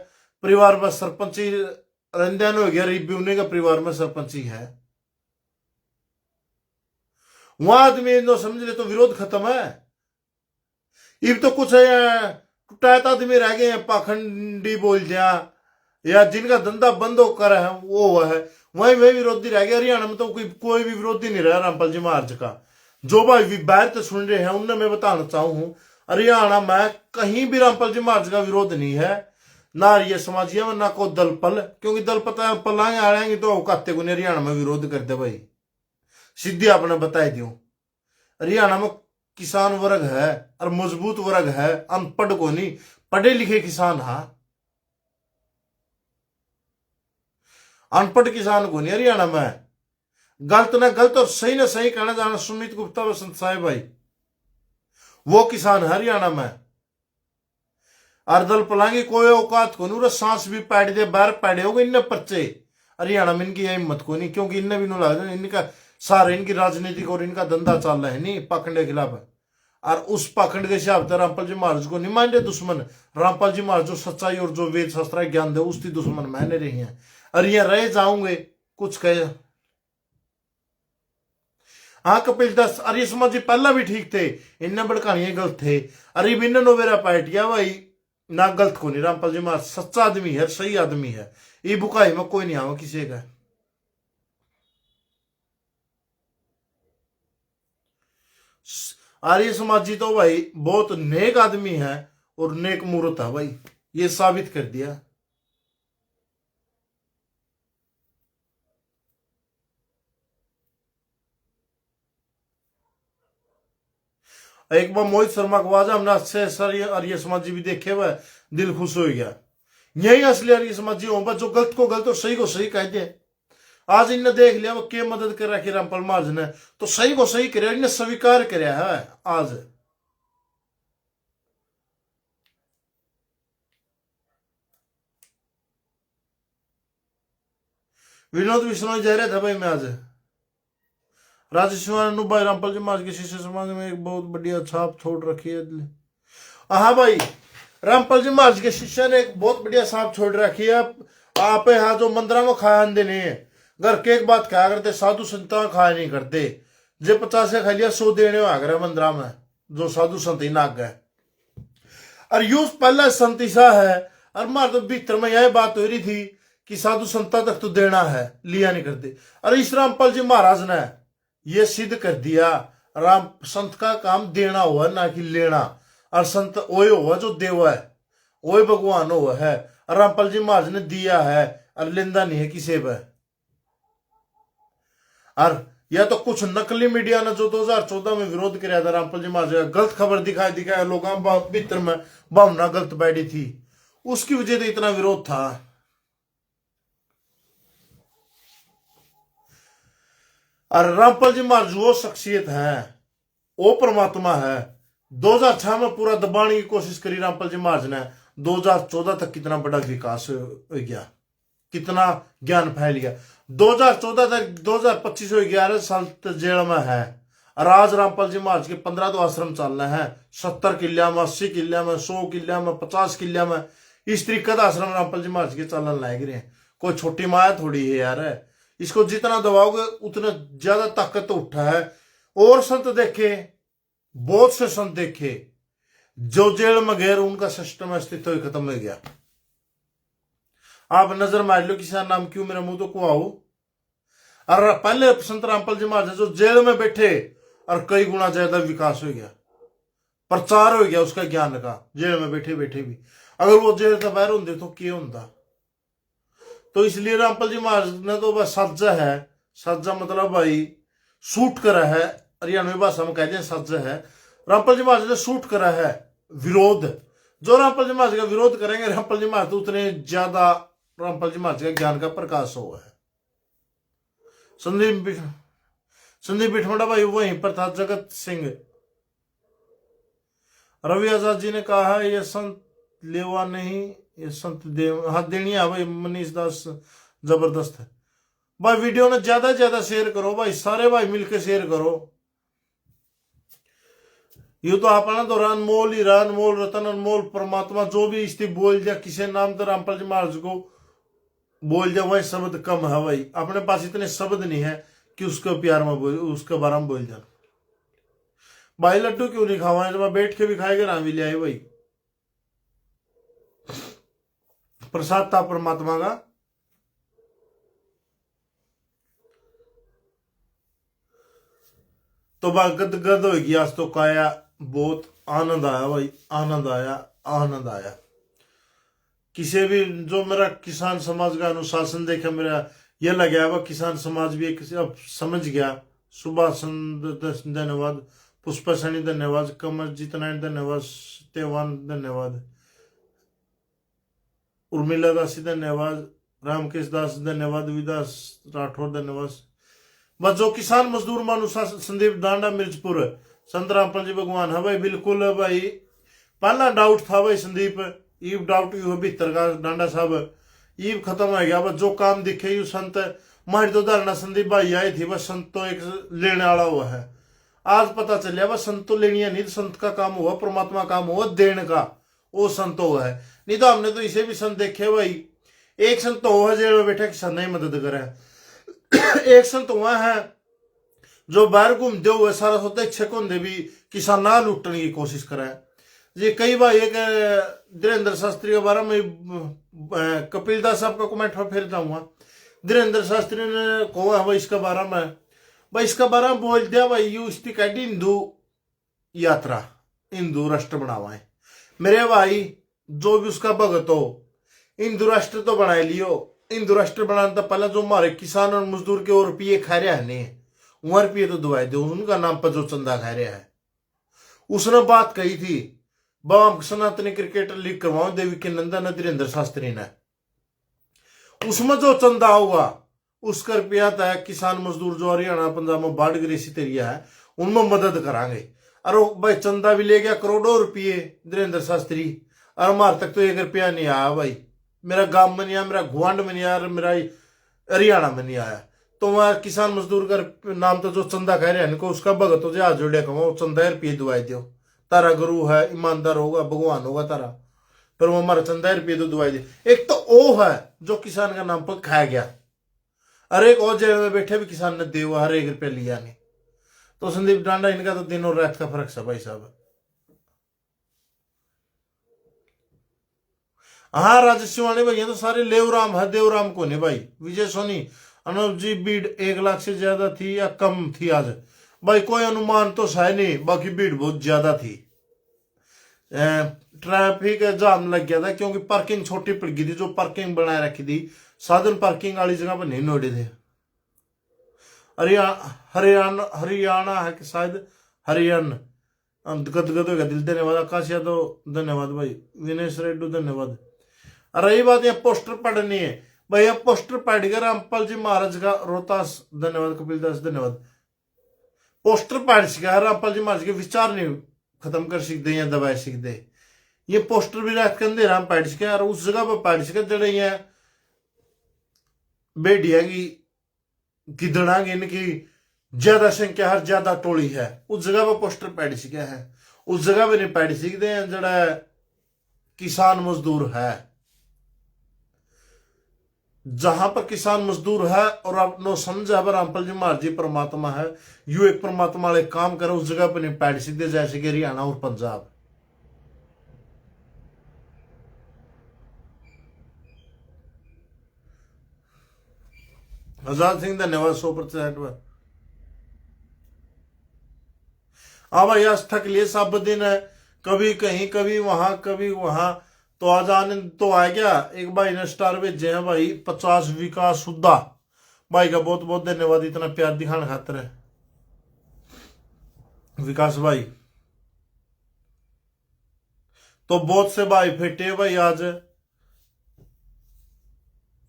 परिवार में सरपंची रंजन हो गया, रिब्यूने का परिवार में सरपंची है। वहां आदमी जो समझ ले तो विरोध खत्म है। इब तो कुछ टुटात आदमी रह गए, पाखंडी बोल दिया, या जिनका धंधा बंद होकर है वो है, वही वही विरोधी रह गया। हरियाणा में तो कोई भी विरोधी नहीं रहा रामपाल जी महाराज का। जो भाई बाहर तो सुन रहे हैं उनने मैं बताना चाहूँ, हरियाणा में कहीं भी रामपाल जी महाराज का विरोध नहीं है, ना ये समाजिया में ना को दल पल, क्योंकि दल पता पलाएंगे आएंगे तो कहते को हरियाणा में विरोध करते भाई, सीधी आपने बताई दियो। हरियाणा में किसान वर्ग है और मजबूत वर्ग है, अनपढ़ को नहीं, पढ़े लिखे किसान। हाँ, अनपढ़ किसान को नहीं हरियाणा में। गलत ना गलत और सही ना सही कहना जाना सुमित गुप्ता बसंत साहेब भाई, वो किसान है हरियाणा में। अर्दल पलांगी कोई औकात को नहीं, सांस भी पैड दे बाहर पैडे हो गए इनने पर्चे। हरियाणा में इनकी हिम्मत को नहीं, क्योंकि इनने भी लगा इनका सारे इनकी राजनीतिक और इनका धंधा चल रहा है नहीं पाखंड के खिलाफ। और उस पाखंड के हिसाब से रामपाल जी महाराज को नहीं मान रहे दुश्मन। रामपाल जी महाराज जो सच्चाई और जो वेद शास्त्र ज्ञान दे उसकी दुश्मन माने रही हैं। अरे ये रह जाऊंगे कुछ कहे। हाँ कपिल दास अरे समाज जी पहला भी ठीक थे, इनने भड़कानियां गलत थे। अरे बिन्न नोवेरा पार्टिया भाई ना गलत को नहीं, रामपाल जी महाराज सच्चा आदमी है, सही आदमी है, ये बुकाई में कोई नहीं आवा किसी का। आर्य समाजी तो भाई बहुत नेक आदमी है और नेक मूर्त है भाई, ये साबित कर दिया। एक बार मोहित शर्मा को आवाज हमने अच्छे सर आर्य समाजी भी देखे हुए, दिल खुश हो गया। यही असली आर्य समाजी हो, जो गलत को सही कहते हैं। आज इनने देख लिया वो के मदद कर रखी रामपाल महाराज ने, तो सही को सही करे इन्हें स्वीकार कराया है। आज विनोद विश्नोई जा रहा था भाई मैं आज राजस्थान भाई रामपाल जी महाराज के शिष्य समाज में एक बहुत बढ़िया छाप छोड़ रखी है। हाँ भाई रामपाल जी महाराज के शिष्य ने एक बहुत बढ़िया छाप छोड़ रखी है। आप यहाँ जो मंदिर में खाया देने घर के एक बात खाया करते, साधु संत खाया नहीं करते। जे 50 खा लिया 100 देने आ गए मंदिर में, जो साधु संत ही नाग गए। और यूज पहला संत ईसा है। और मार तो भीतर में यह बात हो रही थी कि साधु संता तक तो देना है, लिया नहीं करते। अरे इस रामपाल जी महाराज ने ये सिद्ध कर दिया, राम संत का काम देना हुआ ना कि लेना। और संत वही हुआ जो देवा है, वही भगवान हुआ है। और रामपाल जी महाराज ने दिया है और लेंदा नहीं है किसी पर। और या तो कुछ नकली मीडिया ने जो 2014 में विरोध किया था रामपाल जी महाराज, गलत खबर दिखाया लोगों भीतर में भावना गलत बैठी थी, उसकी वजह से इतना विरोध था। और रामपाल जी महाराज वो शख्सियत है, वो परमात्मा है। 2006 में पूरा दबाने की कोशिश करी रामपाल जी महाराज ने, 2014 तक कितना बड़ा विकास हो गया, कितना ज्ञान फैल गया। 2014 तक 2025 हो 11 साल तक जेल में है। और आज रामपाल जी महाराज के 15 तो आश्रम चल रहे हैं, 70 किल्या में, 80 किल्या में, 100 किल्या में, 50 किल्या में। इस तरीके का आश्रम रामपाल जी महाराज के चलन लायक रहे। कोई छोटी माया थोड़ी है यार, इसको जितना दबाओगे उतना ज्यादा ताकत तो उठा है। और संत देखे, बहुत से संत देखे जो जेल में गए, उनका सिस्टम अस्तित्व ही खत्म हो गया। आप नजर मार लो किसी नाम क्यों मेरा मुंह तो कुआओ। और पहले संत रामपाल जी महाराज जो जेल में बैठे और कई गुना ज्यादा विकास हो गया, प्रचार हो गया उसका ज्ञान का, जेल में बैठे बैठे भी। अगर वो जेल से बाहर होंगे तो क्या होता। तो इसलिए रामपाल जी महाराज ने तो बस सज्जा है, सज्जा मतलब भाई सूट करा है, हरियाणवी भाषा में कहते हैं सज्जा है। रामपाल जी महाराज ने सूट करा है विरोध। जो रामपाल जी महाराज का विरोध करेंगे, रामपाल जी महाराज तो उतने ज्यादा रामपाल जी महाराज का ज्ञान का प्रकाश हुआ है। संदीप बिठमड़ा भाई वहीं पर था। जगत सिंह रवि आजाद जी ने कहा है ये संत लेवा नहीं, ये संत देव हाथ देनी है भाई। मनीष दास जबरदस्त है भाई। वीडियो ने ज्यादा से ज्यादा शेयर करो भाई, सारे भाई मिलकर शेयर करो। यू तो अपना तो अनमोल हीरा, अनमोल रतन, अनमोल परमात्मा जो भी स्थिति बोल दिया किसी नाम तो रामपाल जी महाराज को बोल दिया, वही शब्द कम है भाई। अपने पास इतने शब्द नहीं है कि उसके प्यार में बोल, उसके बारे में बोल जा भाई। लड्डू क्यों नहीं खावा, जब बैठ के भी खाएगा ना भी ले आए भाई। प्रसाद था परमात्मा का। तो वह गदगद होगी आज तो काया। बहुत आनंद आया भाई, आनंद आया, आनंद आया। किसी भी जो मेरा किसान समाज का अनुशासन देखे मेरा यह लगा वह किसान समाज भी एक अब समझ गया। सुभाष धन्यवाद, पुष्पा सैनी धन्यवाद, कमरजीत नारायण धन्यवाद, सत्यवान धन्यवाद, उर्मिला दासी धन्यवाद, रामकेश दास धन्यवाद, विदास राठौर धन्यवाद। बस जो किसान मजदूर मानुषा संदीप डांडा मिर्चपुर संत रामपाल जी भगवान है भाई। बिल्कुल भाई पहला डाउट था भाई संदीप, ईब डाउट यू भीतर का डांडा साहब ईब खत्म हो गया। बस जो काम दिखे यू संत मारी तो धारणा संदीप भाई आई थी, बस संत तो एक लेने वाला हुआ है। आज पता चलिया बस संत तो लेनी है नहीं, संत का काम हुआ, परमात्मा काम हुआ देने का, वो संत हुआ है। नहीं तो हमने तो इसे भी संत देखे भाई, एक संत तो हुआ जेल में बैठे किसान नहीं मदद करे, एक संत हुआ है जो बाहर घूमते हुए सारा सोते इच्छे होंगे भी किसान ना लूटने की कोशिश करे। ये कई बार एक धीरेन्द्र शास्त्री के बारे में कपिल दास साहब का कमेंट फिर जाऊंगा। धीरेन्द्र शास्त्री ने कहा भाई इसके बारे में, भाई इसके बारे में बोल दिया भाई यू इसकी कहती हिंदू यात्रा, हिंदू राष्ट्र बनावा है। मेरे भाई जो भी उसका भगत हो हिंदू राष्ट्र तो बना लियो। हिंदू राष्ट्र बनाने तो पहले जो हमारे किसान और मजदूर के और रुपये खा रहा है नहीं वह रुपये तो दुआई दो, उनका नाम पर जो चंदा खा रहा है। उसने बात कही थी बाबा सनातनी क्रिकेटर लीग करवाओ देवी के नंदन धीरेन्द्र शास्त्री ने, उसमें जो चंदा होगा उसका रुपया है किसान मजदूर जो हरियाणा पंजाब में बाढ़ ग्रसित एरिया है उनमें मदद करांगे। अरे भाई चंदा भी ले गया करोड़ों रुपये धीरेन्द्र शास्त्री, और हमारे तक तो 1 रुपया नहीं आया भाई। मेरा गांव में नहीं आया, मेरा गुआंड में नहीं आया, मेरा हरियाणा में नहीं आया। तो वह किसान मजदूर का नाम तो जो चंदा कह रहे हैं इनको उसका भगत हो जाए जोड़िया कहो चंदा रुपये दुआई दो। तारा गुरु है, ईमानदार होगा, भगवान होगा तारा, पर वो हमारा चंदा रुपये तो दुआई दे। एक तो वो है जो किसान का नाम पर खाया गया, अरे एक और जेल में बैठे भी किसान ने दे हुआ हर 1 रुपया लिया नहीं। तो संदीप डांडा इनका तो दिन और रात का फर्क है भाई साहब। हाँ राजस्व वाले भैया तो सारे लेवराम है, देवराम को नहीं भाई। विजय सोनी अनुप जी भीड़ 1 लाख से ज्यादा थी या कम थी आज भाई कोई अनुमान तो है नहीं, बाकी भीड़ बहुत ज्यादा थी। ट्रैफिक जाम लग गया था क्योंकि पार्किंग छोटी पड़ गई थी, जो पार्किंग बनाए रखी थी साधन पार्किंग वाली जगह पर नहीं नोड़े थे। हरियाणा है कि शायद हरियाणा गदगद होगा दिल धन्यवाद। आकाश यादव धन्यवाद भाई, विनेश रेड्डू धन्यवाद। रही बात यहाँ पोस्टर पढ़नी है भाई, यहाँ पोस्टर पढ़कर रामपाल जी महाराज का रोहतास धन्यवाद, कपिल दास धन्यवाद। पोस्टर पढ़ सका रामपाल जी महाराज के विचार नहीं खत्म कर सकते या दबाए सकते, ये पोस्टर भी रात के अंधेरा में पढ़ सके और उस जगह पर पढ़ सके जड़े यहाँ बेटिया की गिदड़ा इनकी ज्यादा संख्या हर ज्यादा टोली है, उस जगह पर पोस्टर पढ़ सके है, उस जगह पर नहीं पढ़ सकते हैं जड़ा किसान मजदूर है। जहां पर किसान मजदूर है और आपने समझा पर रामपाल जी महाराज जी परमात्मा है, यू एक परमात्मा वाले काम करे उस जगह पर नहीं पैड सीधे जैसे कि हरियाणा और पंजाब। आजाद सिंह धन्यवाद 100%। हाँ भाई आज थक लिए सब दिन है, कभी कहीं कभी वहां कभी वहां, तो आज आने तो आ गया। एक भाई ने स्टार भेजे हैं भाई 50 विकास सुद्धा, भाई का बहुत बहुत धन्यवाद इतना प्यार दिखाने खातिर है विकास भाई। तो बहुत से भाई फेटे भाई आज,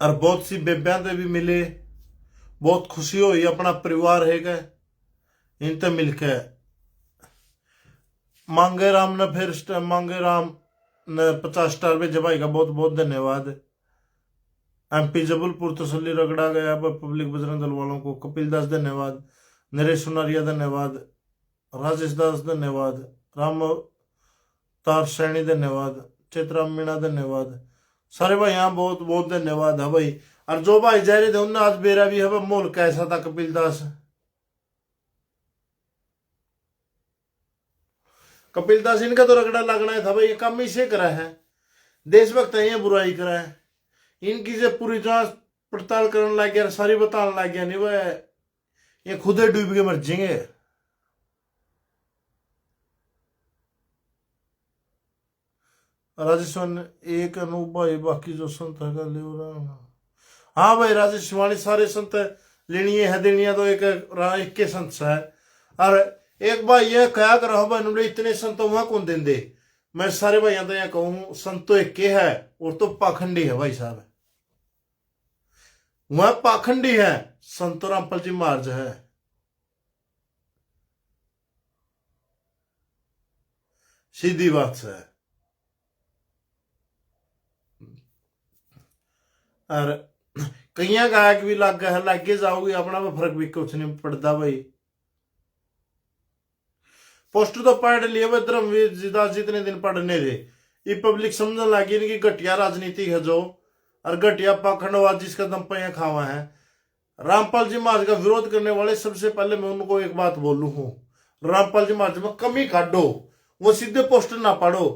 और बहुत सी बेबियां भी मिले, बहुत खुशी हुई, अपना परिवार है क्या इनते मिलके। मांगे राम ने फिर मांगे राम ने 50 स्टार भेजे, भाई का बहुत बहुत धन्यवाद। एमपी जबलपुर तसल्ली रगड़ा गया पब्लिक बजरंग दल वालों को, कपिल दास धन्यवाद, नरेश सुनारिया धन्यवाद, राजेश दास धन्यवाद, राम तार सैनी धन्यवाद, चेतराम मीणा धन्यवाद। सारे भाई यहाँ बहुत बहुत धन्यवाद है भाई। और जो भाई जा रहे थे उनने आज बेरा भी है मोल कैसा था कपिल दास, कपिल दास इनका तो रगड़ा लगना था भाई, ये काम इसे करा है, देशभक्त है ये बुराई करा है। इनकी जो पूरी जांच पड़ताल करने लग गया, सारी बताने लग गया, नहीं वह ये खुद ही डूब के मर जाएंगे। राजस्थान एक अनूप भाई, बाकी जो संत है ले रहा। हाँ भाई, राजेश वाली सारे संत लेनी है देनी है तो एक के संत है। और एक भाई ये कहा कर भाई इतने संत वहां कौन दे। मैं सारे भाइयों तो यह कहूं संत तो एक के है और तो पाखंडी है भाई साहब। वह पाखंडी है, संत रामपाल जी महाराज है। सीधी बात है। और कईया गायक भी लागे जाओगी अपना में फर्क भी कुछ नहीं पड़ता भाई। पोस्टर तो पढ़ लिए भाई, धर्मवीर जी दास जितने दिन पढ़ने थे ये पब्लिक समझने लगी इनकी घटिया राजनीति है जो, और घटिया पाखंडवाद जिसका दम पे खावा है। रामपाल जी महाराज का विरोध करने वाले सबसे पहले मैं उनको एक बात बोलू हूं, रामपाल जी महाराज में कमी काटो, वो सीधे पोस्टर ना पढ़ो,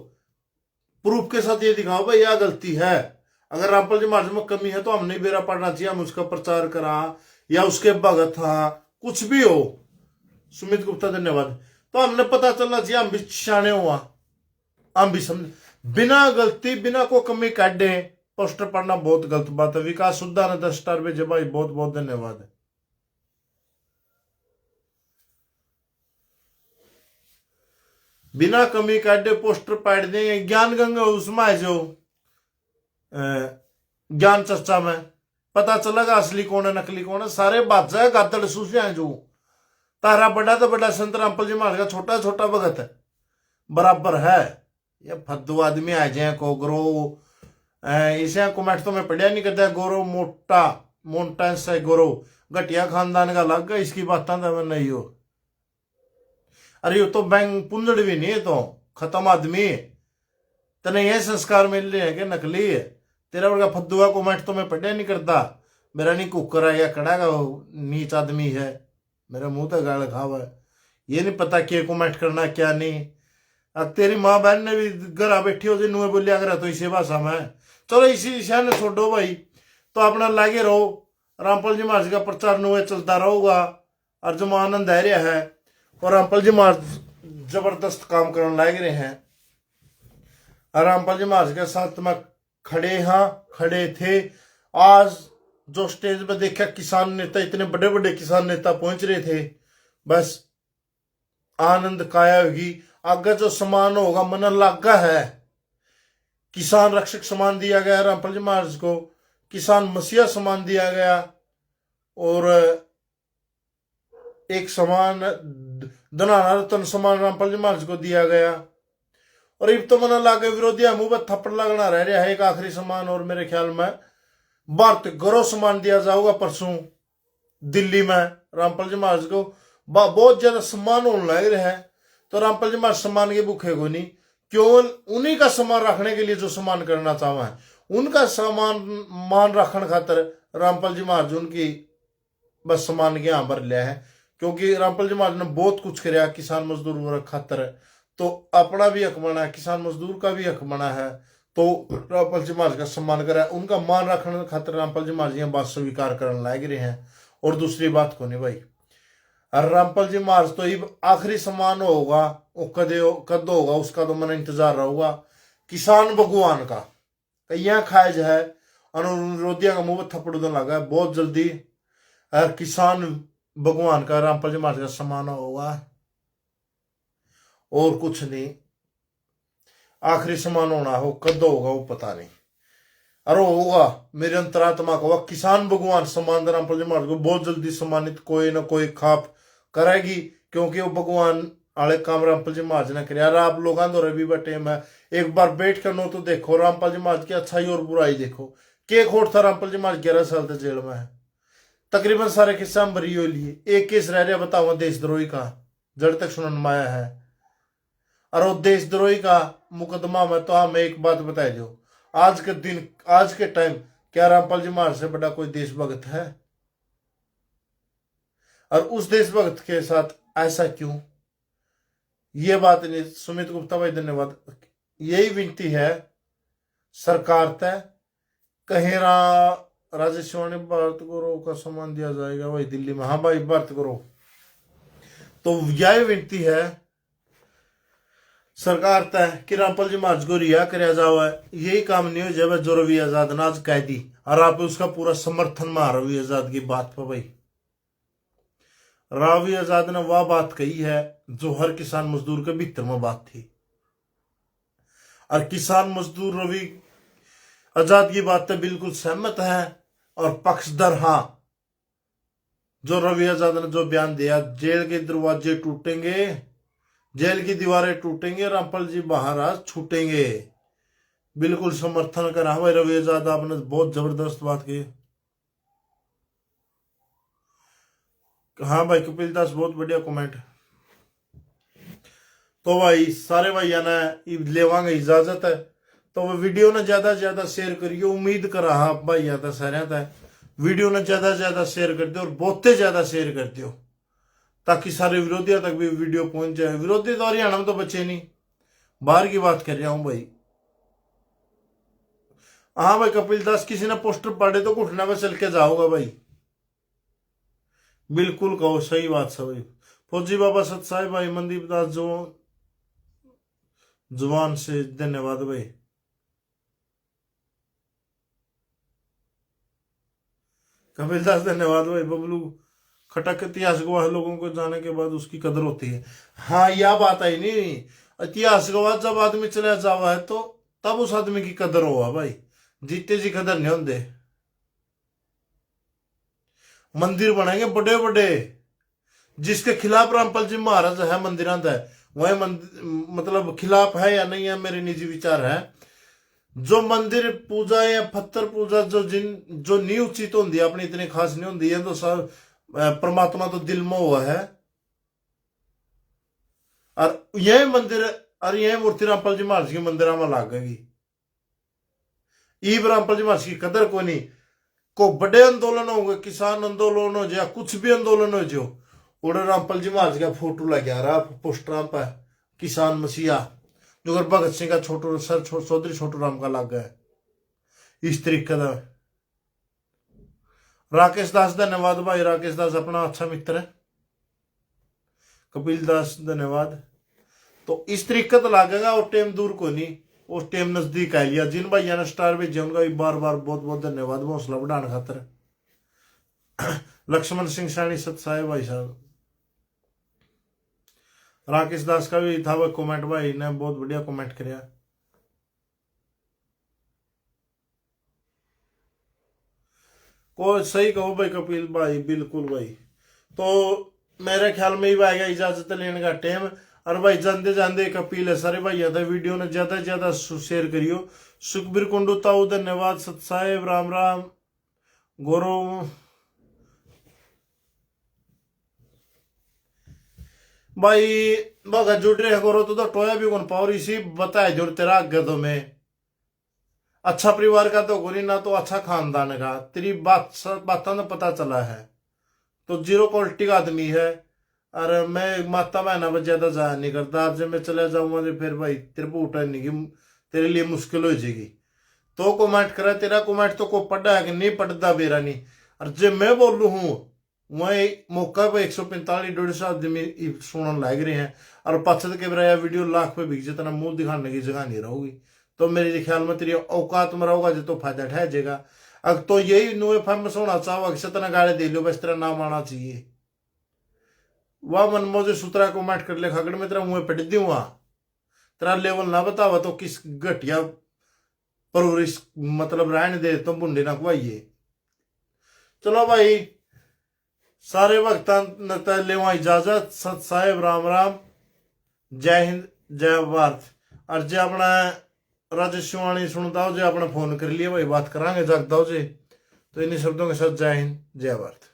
प्रूफ के साथ ये दिखाओ भाई यह गलती है। अगर रामपाल जी महाराज में कमी है तो हम नहीं बेरा पढ़ना चाहिए, हम उसका प्रचार करा या उसके भगत था कुछ भी हो। सुमित गुप्ता धन्यवाद। तो हमने पता चलना चाहिए, हम भी शाने हुआ, हम भी समझ बिना गलती बिना को कमी काटे पोस्टर पढ़ना बहुत गलत बात है। विकास सुद्धा ने 10 स्टार भेजे भाई, बहुत बहुत धन्यवाद। बिना कमी काटे पोस्टर पाड़ देंगे। ज्ञान गंगा उसमें है जो ज्ञान चर्चा में पता चलेगा असली कौन है नकली कौन है। सारे बादशाह गादड़ सूसिया है जो तारा बड़ा तो बड़ा संत रामपाल जी महाराज का छोटा छोटा भगत है बराबर है। ये फद्दू आदमी आ जाए को ग्रो इसे कमेंट तो मैं पढ़िया नहीं करता। गौरव मोटा मोन्टा से गौरव घटिया खानदान का लग गया, इसकी बात नहीं हो। अरे ये तो बैंक पुंजड़ भी नहीं है, तो खत्म आदमी तने ये संस्कार मिल रहे हैं कि नकली है। तेरा वर्गा फद्दुआ को मैट तो मैं पढ़िया नहीं करता, मेरा नहीं कुकर है या कड़ा का नीच आदमी है, मेरा मुंह तो गाल खावा है। ये नहीं पता कि कमेंट करना क्या नहीं। अब तेरी माँ बहन ने भी घर बैठी हो जिन्होंने बोलिया करा तो इसी भाषा में। चलो इसी शहर ने छोड़ो भाई, तो अपना लागे रहो, रामपाल जी महाराज का प्रचार नुए चलता रहेगा और जो आनंद आ रहा है। और रामपाल जी महाराज जबरदस्त काम करने लग रहे हैं। और रामपाल जी महाराज के साथ में खड़े थे। आज जो स्टेज पे देखा किसान नेता, इतने बड़े बड़े किसान नेता पहुंच रहे थे, बस आनंद काया होगी। आगे जो सम्मान होगा मन लागा है। किसान रक्षक सम्मान दिया गया रामपाल जी महाराज को, किसान मसीहा सम्मान दिया गया, और एक सम्मान धनाना रतन सम्मान रामपाल जी महाराज को दिया गया। और अब तो मन लागे विरोधी मुंह पर थप्पड़ लगना रह रहा है एक आखिरी सम्मान, और मेरे ख्याल में भारत गौरव सम्मान दिया जाएगा परसों दिल्ली में रामपाल जी महाराज को। बहुत ज्यादा सम्मान होने लग रहा है। तो रामपाल जी महाराज सम्मान के भूखे को नहीं, केवल उन्हीं का सम्मान रखने के लिए जो सम्मान करना चाहवा है, उनका सम्मान मान रखने खातर रामपाल जी महाराज उनकी बस सम्मान के यहां पर लिया है। क्योंकि रामपाल जी महाराज ने बहुत कुछ कराया किसान मजदूर वर्ग खातर, तो अपना भी हक बना है, किसान मजदूर का भी हक बना है। तो रामपाल जी महाराज का सम्मान करा, उनका मान रखने खातर रामपाल जी महाराज बात स्वीकार करने लग रहे हैं। और दूसरी बात को नहीं भाई, और रामपाल जी महाराज तो ये आखिरी सम्मान होगा, वो कद होगा उसका तो मन इंतजार रहेगा। किसान भगवान का कहिया खायज है, अनुरोधिया का मुंह थप्पड़ उधर लगा है बहुत जल्दी। और किसान भगवान का रामपाल जी महाराज का सम्मान होगा और कुछ नहीं। आखिरी सम्मान होना हो, कद होगा वो पता नहीं, अरे होगा मेरे अंतरात्मा का वह किसान भगवान सम्मान रामपाल जी महाराज को बहुत जल्दी सम्मानित कोई ना कोई खाप करेगी। क्योंकि वो भगवान आले काम रामपाल जी महाराज ने कराया। आप लोग आंदो रवि बटे में एक बार बैठ कर नो तो देखो रामपाल जी महाराज की अच्छाई और बुराई देखो। के खोट था रामपाल जी महाराज 11 साल तक जेल में है, तकरीबन सारे किस्सा भरी हो लिए। एक केस रह रहा बताओ देशद्रोही का, जड़ तक सुनन माया है। और वो देशद्रोही का मुकदमा में तो हमें एक बात बताए जो आज के दिन आज के टाइम क्या रामपाल जी महाराज से बड़ा कोई देशभक्त है? और उस देशभक्त के साथ ऐसा क्यों? ये बात नहीं। सुमित गुप्ता भाई धन्यवाद। यही विनती है सरकार तय कहेरा राजेश्वरी भारत करो का सम्मान दिया जाएगा भाई दिल्ली में। हाँ भाई भारत करो। तो यह विनती है सरकार तय कि रामपाल जी महाराज को रिहा कराया जाओ। यही काम नहीं हो जब जो रवि आजाद नाज कैदी और आप उसका पूरा समर्थन में रवि आजाद की बात पर। भाई रवि आजाद ने वह बात कही है जो हर किसान मजदूर के भीतर में बात थी, और किसान मजदूर रवि आजाद की बात से बिल्कुल सहमत है और पक्षधर। हाँ, जो रवि आजाद ने जो बयान दिया, जेल के दरवाजे टूटेंगे, जेल की दीवारें टूटेंगे, रामपाल जी महाराज छूटेंगे, बिल्कुल समर्थन करा भाई रवि आजाद। आपने बहुत जबरदस्त बात की। हाँ भाई कपिल दास बहुत बढ़िया कमेंट। तो भाई सारे भाइया ने लेवांगे इजाजत है, तो वो वीडियो ने ज्यादा से ज्यादा शेयर करिए। उम्मीद कर रहा भाइया था सारे वीडियो ने ज्यादा से ज्यादा शेयर कर दियो और बहुते ज्यादा शेयर कर दियो, ताकि सारे विरोधियों तक भी वीडियो पहुंच जाए। विरोधी तो हरियाणा में तो बचे नहीं, बाहर की बात कर रहा हूं भाई। हाँ भाई कपिल दास, किसी ने पोस्टर पढ़े तो घुटना में चल के जाओगा भाई। बिल्कुल कहो, सही बात है भाई। फौजी बाबा सत साहिब भाई, मनदीप दास जो जुबान से धन्यवाद भाई। कपिल दास धन्यवाद भाई। बबलू खटक, इतिहास गवाह लोगों को जाने के बाद उसकी कदर होती है। हाँ यह बात आई नहीं, इतिहास गवाह जब आदमी चला जावा है तो तब उस आदमी की कदर हुआ भाई, जीते जी कदर नहीं होते। मंदिर बनेंगे बड़े बड़े, जिसके खिलाफ रामपाल जी महाराज है मंदिरां है, वह मतलब खिलाफ है या नहीं है मेरे निजी विचार है। जो मंदिर पूजा या पत्थर पूजा जो नहीं उचित होती है अपनी, इतनी खास नहीं होती है, तो सब परमात्मा तो दिल में हुआ है। और यह मंदिर और यह मूर्ति रामपाल जी महाराज की मंदिर में लागेगी। ईब रामपाल जी महाराज की कदर को नहीं। को बड़े आंदोलन होंगे, किसान आंदोलन हो या कुछ भी आंदोलन हो, जो उड़े रामपाल जी महाराज का फोटो लगा रहा पोस्टर पर, किसान मसीहा, जो अगर भगत सिंह का छोटू सर चौधरी छोटू राम का लग गया इस तरीके का। राकेश दास धन्यवाद भाई। राकेश दास अपना अच्छा मित्र है। कपिल दास धन्यवाद। तो इस तरीके तो लागेगा और टेम दूर को नहीं, उस टेम नजदीक आ लिया। जिन भाइयों ने स्टार भेजे उनका भी बार बार बहुत बहुत धन्यवाद हौसला बढ़ाने खातर। लक्ष्मण सिंह सैनी सत साहेब भाई साहब। राकेश दास का भी था वह कमेंट भाई ने बहुत बढ़िया कमेंट किया। को सही कहो भाई कपिल भाई, बिल्कुल भाई। तो मेरे ख्याल में ही भाई इजाजत लेने का टाइम। और भाई जानते जानते एक अपील है सारे भाई, वीडियो ने ज्यादा से ज्यादा शेयर करियो। सुखबीर कुंडू ताऊ धन्यवाद। सत साहेब राम राम। गौरव भाई बगा जुड़ रहे करो तो टोया भी कौन पावर इसी बताए जोर तेरा आगे तो मैं अच्छा परिवार का तो गोरी ना तो अच्छा खानदान का, तेरी बातों ने पता चला है। तो जीरो क्वालिटी का आदमी है। और मैं माता बहना पर ज्यादा जाया नहीं करता। अब जब मैं चला जाऊंगा तो फिर भाई तेरे को उठा नहीं की तेरे लिए मुश्किल हो जाएगी। तो कमेंट करा, तेरा कमेंट तो को पढ़ा है कि नहीं पढ़ता बेरा नहीं। और जब मैं बोलू हूं वही मौका पे 145-150 आदमी सुनने लग रहे हैं, और पछत के बराया वीडियो लाख पे बिक जितना मुंह दिखाने की जगह नहीं रहोगी। तो मेरे ख्याल में तेरी औकात में रहोगा जो तो फायदा ठहर जाएगा। अब तो यही नो फेमस होना चाहो, सतना गाड़े दे लो, बस तेरा नाम आना चाहिए। वह मन मौजे सुतरा कमेंट कर ले खगड़ में तेरा मुंह पिट दूंगा, तेरा लेवल ना बतावा तो किस घटिया परवरिश मतलब रहने दे तुम बुंडे ना खुआइए। चलो भाई सारे भक्ता लेवा इजाजत। सत साहेब राम राम। जय हिंद जय भारत। और जे अपना राजेश्वरी सुनता हो, जो अपना फोन कर लिया भाई बात करांगे जागता हो जे। तो इन्हीं शब्दों के साथ जय हिंद जय भारत।